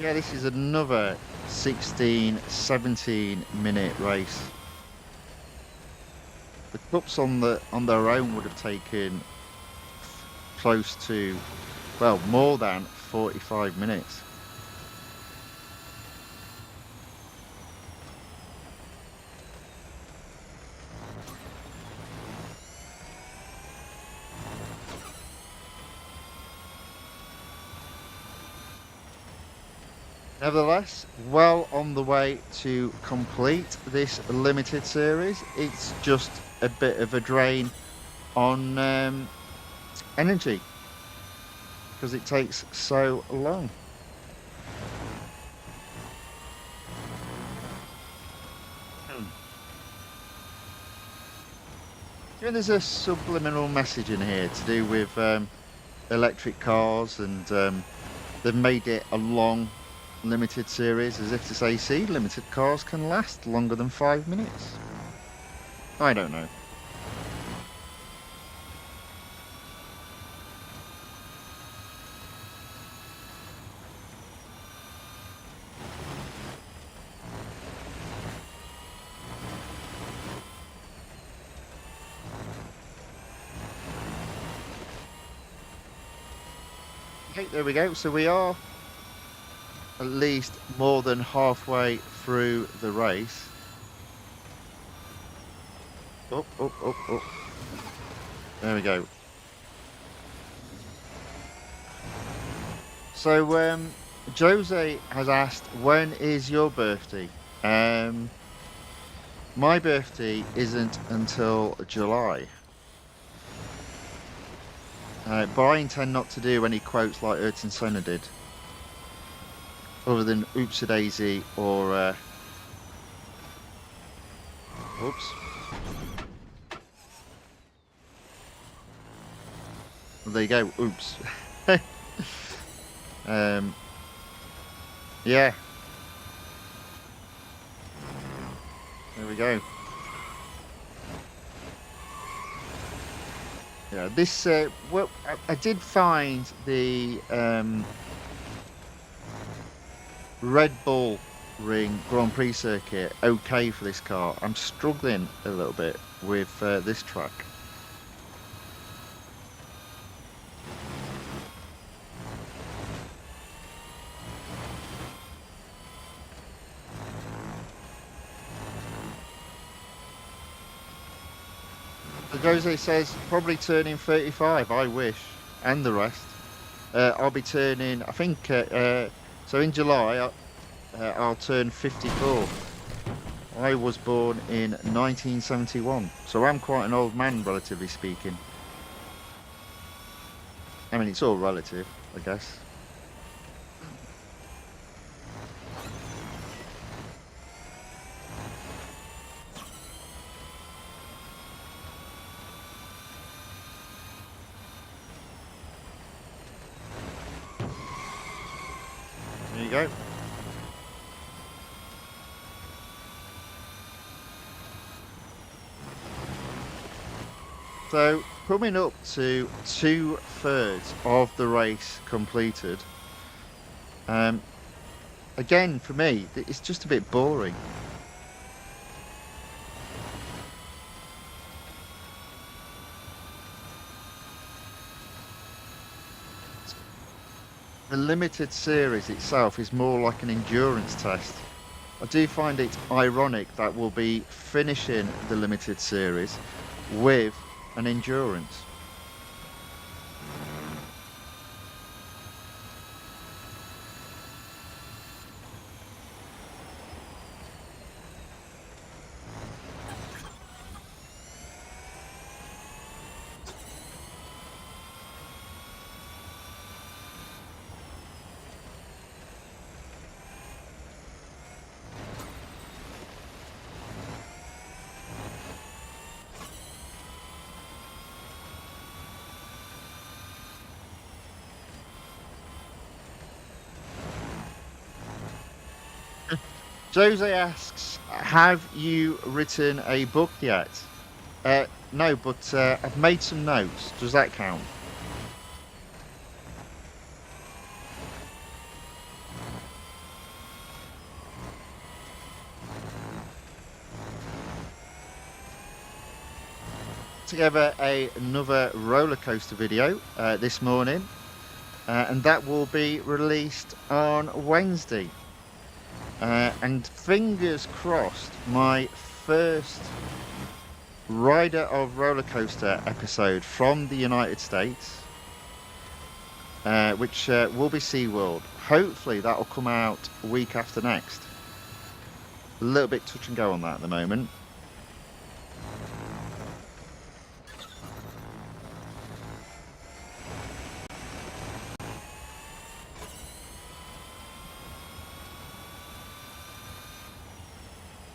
Yeah, this is another 16, 17-minute race. The cups on their own would have taken close to, well, more than 45 minutes. Nevertheless, well on the way to complete this limited series. It's just a bit of a drain on energy because it takes so long. Hmm. You know, there's a subliminal message in here to do with electric cars, and they've made it a long, limited series as if to say, see, limited cars can last longer than 5 minutes. I don't know. Okay, there we go. So we are at least more than halfway through the race. Oh, oh, oh, oh. There we go. So, Jose has asked, when is your birthday? My birthday isn't until July. But I intend not to do any quotes like Ayrton Senna did, other than Oops a Daisy or, oops. Well, there you go, oops. Yeah, there we go. Yeah, this, well, I did find the Red Bull Ring Grand Prix circuit okay for this car. I'm struggling a little bit with this track. So Jose says, probably turning 35, I wish, and the rest. I'll be turning, I think, so in July, I'll turn 54. I was born in 1971, so I'm quite an old man, relatively speaking. I mean, it's all relative, I guess. There you go. So, coming up to 2/3 of the race completed. Again, for me, it's just a bit boring. The limited series itself is more like an endurance test. I do find it ironic that we'll be finishing the limited series with an endurance. Jose asks, have you written a book yet? No, but I've made some notes. Does that count? Together another roller coaster video this morning, and that will be released on Wednesday. And fingers crossed, my first Rider of Roller Coaster episode from the United States, which will be SeaWorld, Hopefully that'll come out week after next. A little bit touch and go on that at the moment.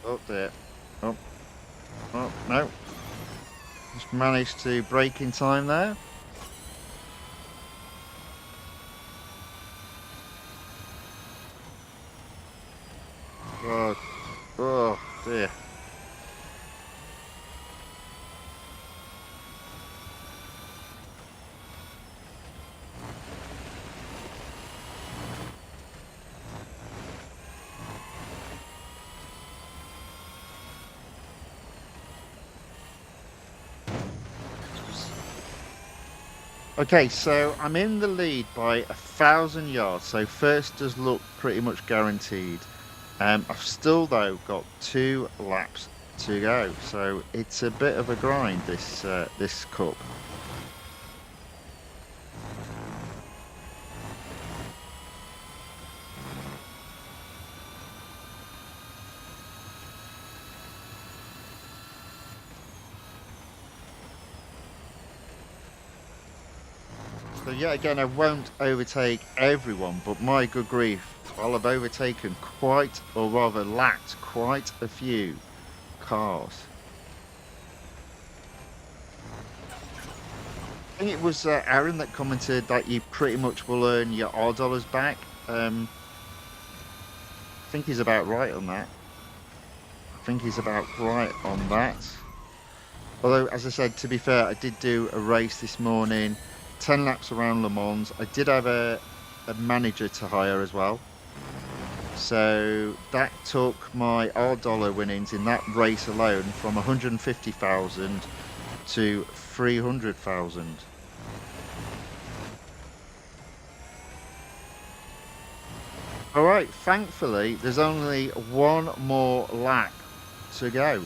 Oh dear. Oh, oh no. Just managed to brake in time there. Oh, oh dear. Okay, so I'm in the lead by 1,000 yards. So first does look pretty much guaranteed. I've still though got 2 laps to go, so it's a bit of a grind this cup. So yet again, I won't overtake everyone, but my good grief, I'll have overtaken quite, or rather lapped quite a few cars. I think it was Aaron that commented that you pretty much will earn your R dollars back. I think he's about right on that. I think he's about right on that. Although, as I said, to be fair, I did do a race this morning, 10 laps around Le Mans. I did have a manager to hire as well. So that took my R dollar winnings in that race alone from 150,000 to 300,000. All right, thankfully, there's only one more lap to go.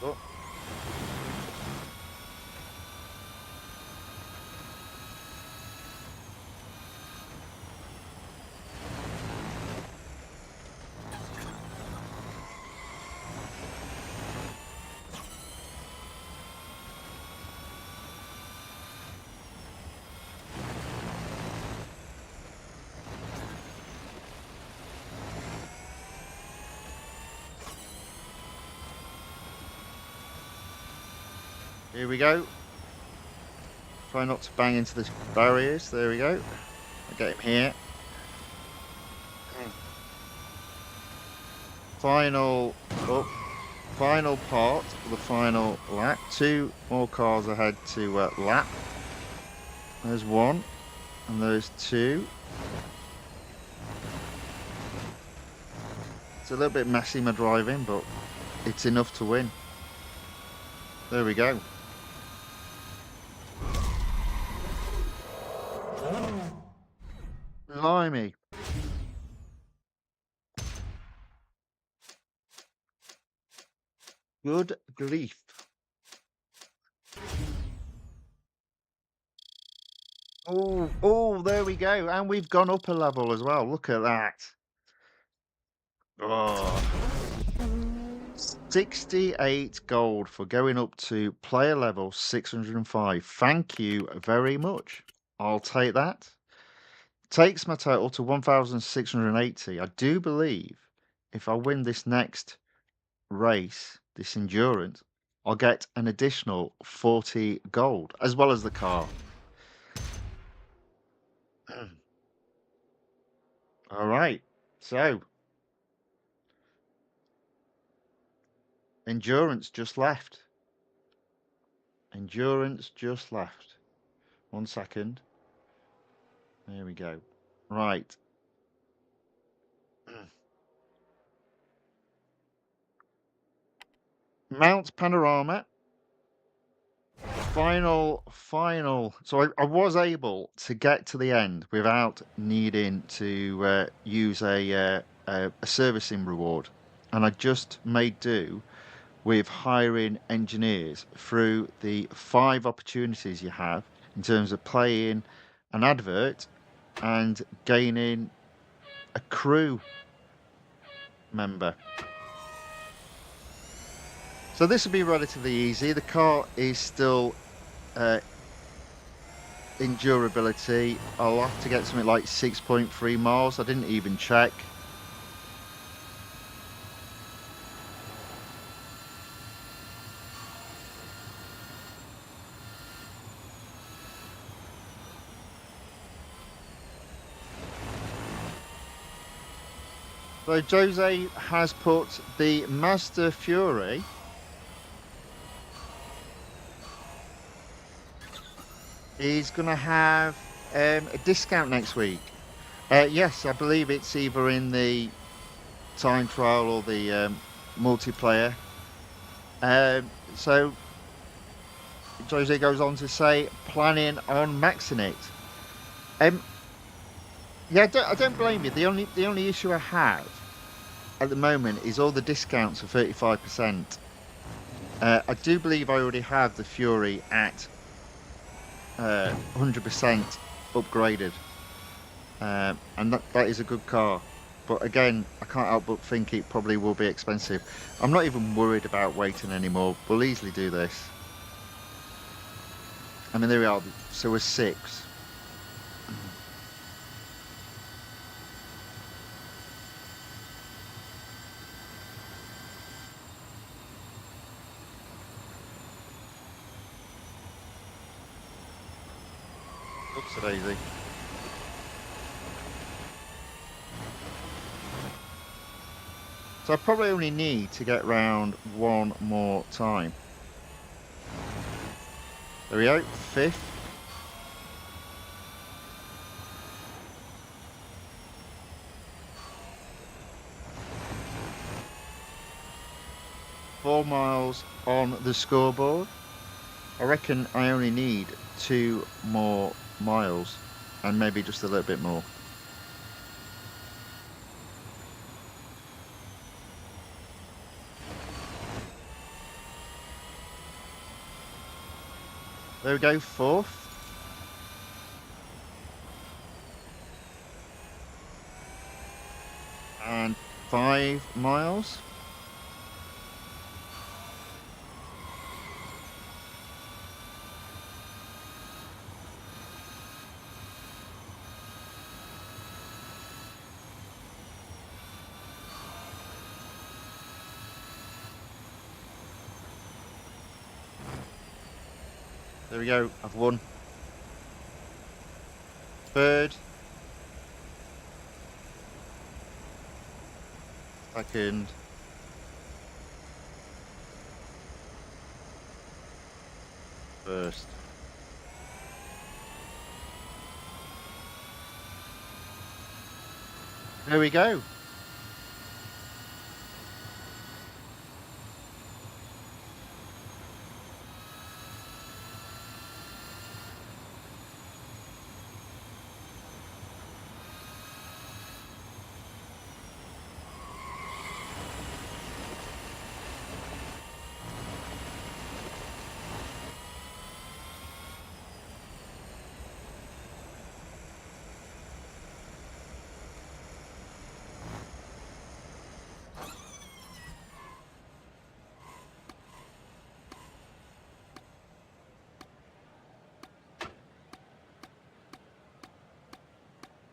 Oh, here we go. Try not to bang into the barriers. There we go. I get him here. Final, oh, final part for the final lap. 2 more cars ahead to lap. There's one, and there's 2. It's a little bit messy my driving, but it's enough to win. There we go. Blimey. Good grief. Oh, oh, there we go. And we've gone up a level as well. Look at that. Oh, 68 gold for going up to player level 605. Thank you very much. I'll take that. Takes my total to 1,680. I do believe if I win this next race, this endurance, I'll get an additional 40 gold as well as the car. All right. So, endurance just left. Endurance just left. 1 second. There we go. Right. Mount Panorama. final. So I was able to get to the end without needing to use a servicing reward, and I just made do with hiring engineers through the 5 opportunities you have in terms of playing an advert and gaining a crew member. So this will be relatively easy. The car is still in durability. I'll have to get something like 6.3 miles. I didn't even check. So Jose has put the Mazda Fury is going to have a discount next week. Yes, I believe it's either in the time trial or the multiplayer. So Jose goes on to say, planning on maxing it. Yeah, I don't blame you. The only issue I have at the moment is all the discounts are 35%. I do believe I already have the Fury at 100% upgraded, and that is a good car. But again, I can't help but think it probably will be expensive. I'm not even worried about waiting anymore. We'll easily do this. I mean, there we are. So we're 6. Oops, a daisy. So I probably only need to get round one more time. There we go, 5th. Four miles on the scoreboard. I reckon I only need 2 more miles and maybe just a little bit more. There we go, 4th. And 5 miles. There we go, I've won. 3rd. 2nd. 1st. There we go.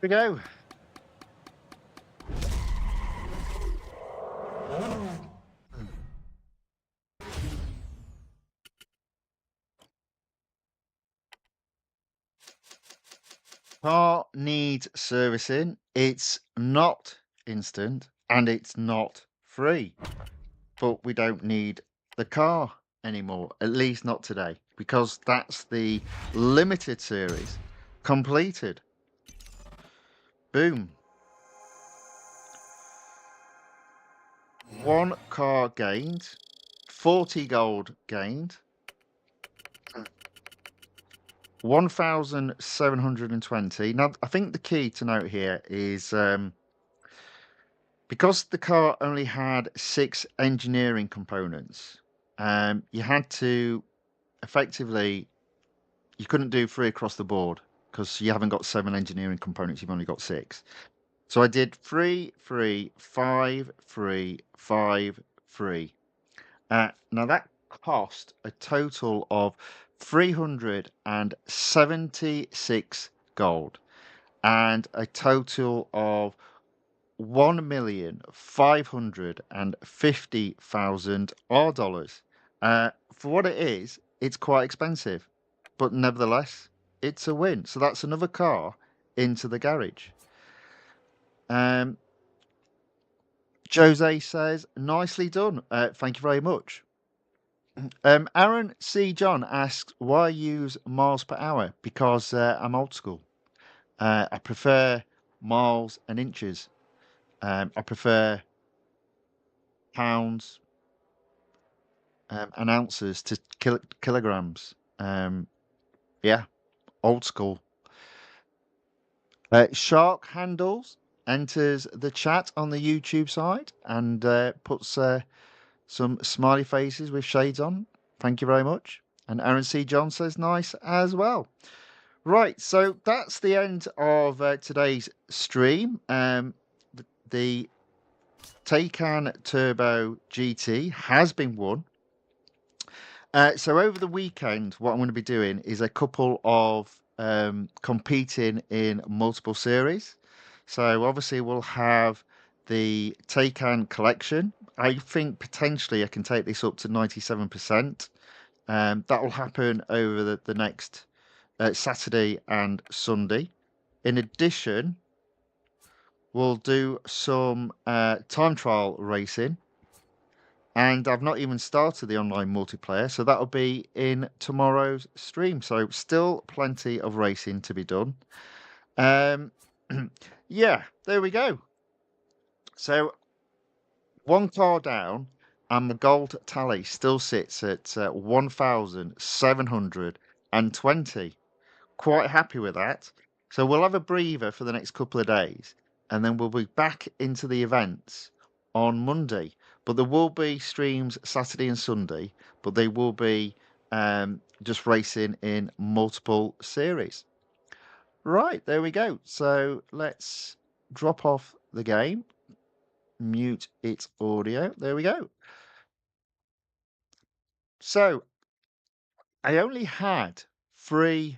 There we go. Car needs servicing. It's not instant and it's not free. But we don't need the car anymore, at least not today, because that's the limited series completed. Boom. 1 car gained, 40 gold gained. 1,720. Now, I think the key to note here is because the car only had 6 engineering components, you had to effectively, you couldn't do 3 across the board because you haven't got 7 engineering components, you've only got 6. So I did 3, 3, 5, 3, 5, 3. Now that cost a total of 376 gold and a total of 1,550,000 R dollars. For what it is, it's quite expensive, but nevertheless, it's a win. So that's another car into the garage. Um, Jose says, nicely done. Thank you very much. Aaron C. John asks, why use miles per hour? Because I'm old school. I prefer miles and inches. I prefer pounds and ounces to kilograms. Yeah, old school. Shark Handles enters the chat on the YouTube side and puts some smiley faces with shades on. Thank you very much. And Aaron C. John says nice as well. Right, so that's the end of today's stream. The TAYCAN Turbo GT has been won. So over the weekend, what I'm going to be doing is a couple of competing in multiple series. So obviously we'll have the TAYCAN collection. I think potentially I can take this up to 97%. That will happen over the next Saturday and Sunday. In addition, we'll do some time trial racing. And I've not even started the online multiplayer, so that'll be in tomorrow's stream. So still plenty of racing to be done. Yeah, there we go. So one car down, and the gold tally still sits at 1,720. Quite happy with that. So we'll have a breather for the next couple of days, and then we'll be back into the events on Monday. But there will be streams Saturday and Sunday, but they will be just racing in multiple series. Right, there we go. So let's drop off the game, mute its audio. There we go. So I only had 3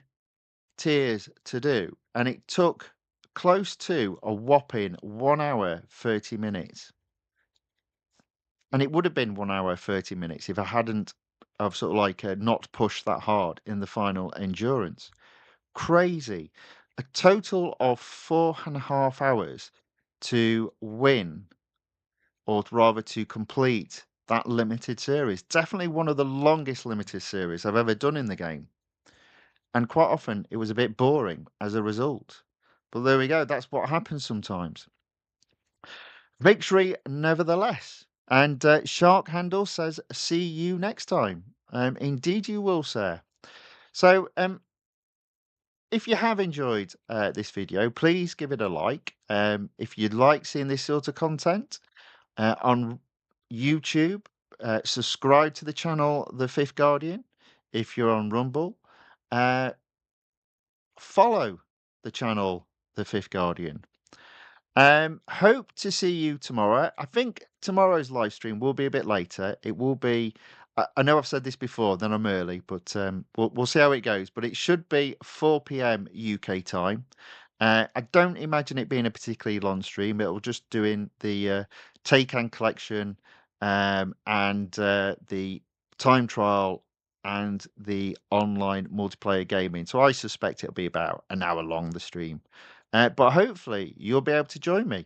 tiers to do, and it took close to a whopping 1 hour 30 minutes. And it would have been 1 hour 30 minutes if I hadn't of sort of like not pushed that hard in the final endurance. Crazy. A total of 4.5 hours to win, or rather to complete that limited series. Definitely one of the longest limited series I've ever done in the game. And quite often it was a bit boring as a result. But there we go, that's what happens sometimes. Victory nevertheless. And Shark Handle says, see you next time. Indeed you will, sir. So if you have enjoyed this video, please give it a like. If you'd like seeing this sort of content on YouTube, subscribe to the channel The Fifth Guardian. If you're on Rumble, follow the channel The Fifth Guardian. Hope to see you tomorrow. I think tomorrow's live stream will be a bit later. It will be. I know I've said this before, then I'm early, but we'll see how it goes. But it should be 4 p.m. UK time. I don't imagine it being a particularly long stream. It'll just doing the TAYCAN collection and the time trial and the online multiplayer gaming. So I suspect it'll be about an hour long, the stream. But hopefully you'll be able to join me.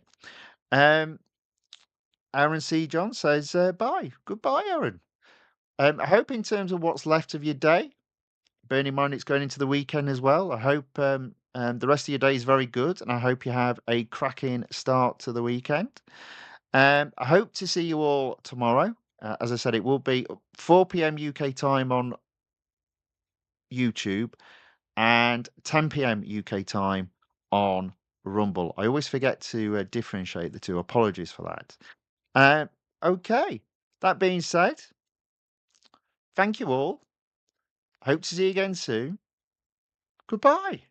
Aaron C. John says bye. Goodbye, Aaron. I hope in terms of what's left of your day, bearing in mind it's going into the weekend as well, I hope the rest of your day is very good, and I hope you have a cracking start to the weekend. I hope to see you all tomorrow. As I said, it will be 4 p.m. UK time on YouTube, and 10 p.m. UK time on Rumble. I always forget to differentiate the two. Apologies for that. Uh, okay. That being said, thank you all. Hope to see you again soon. Goodbye.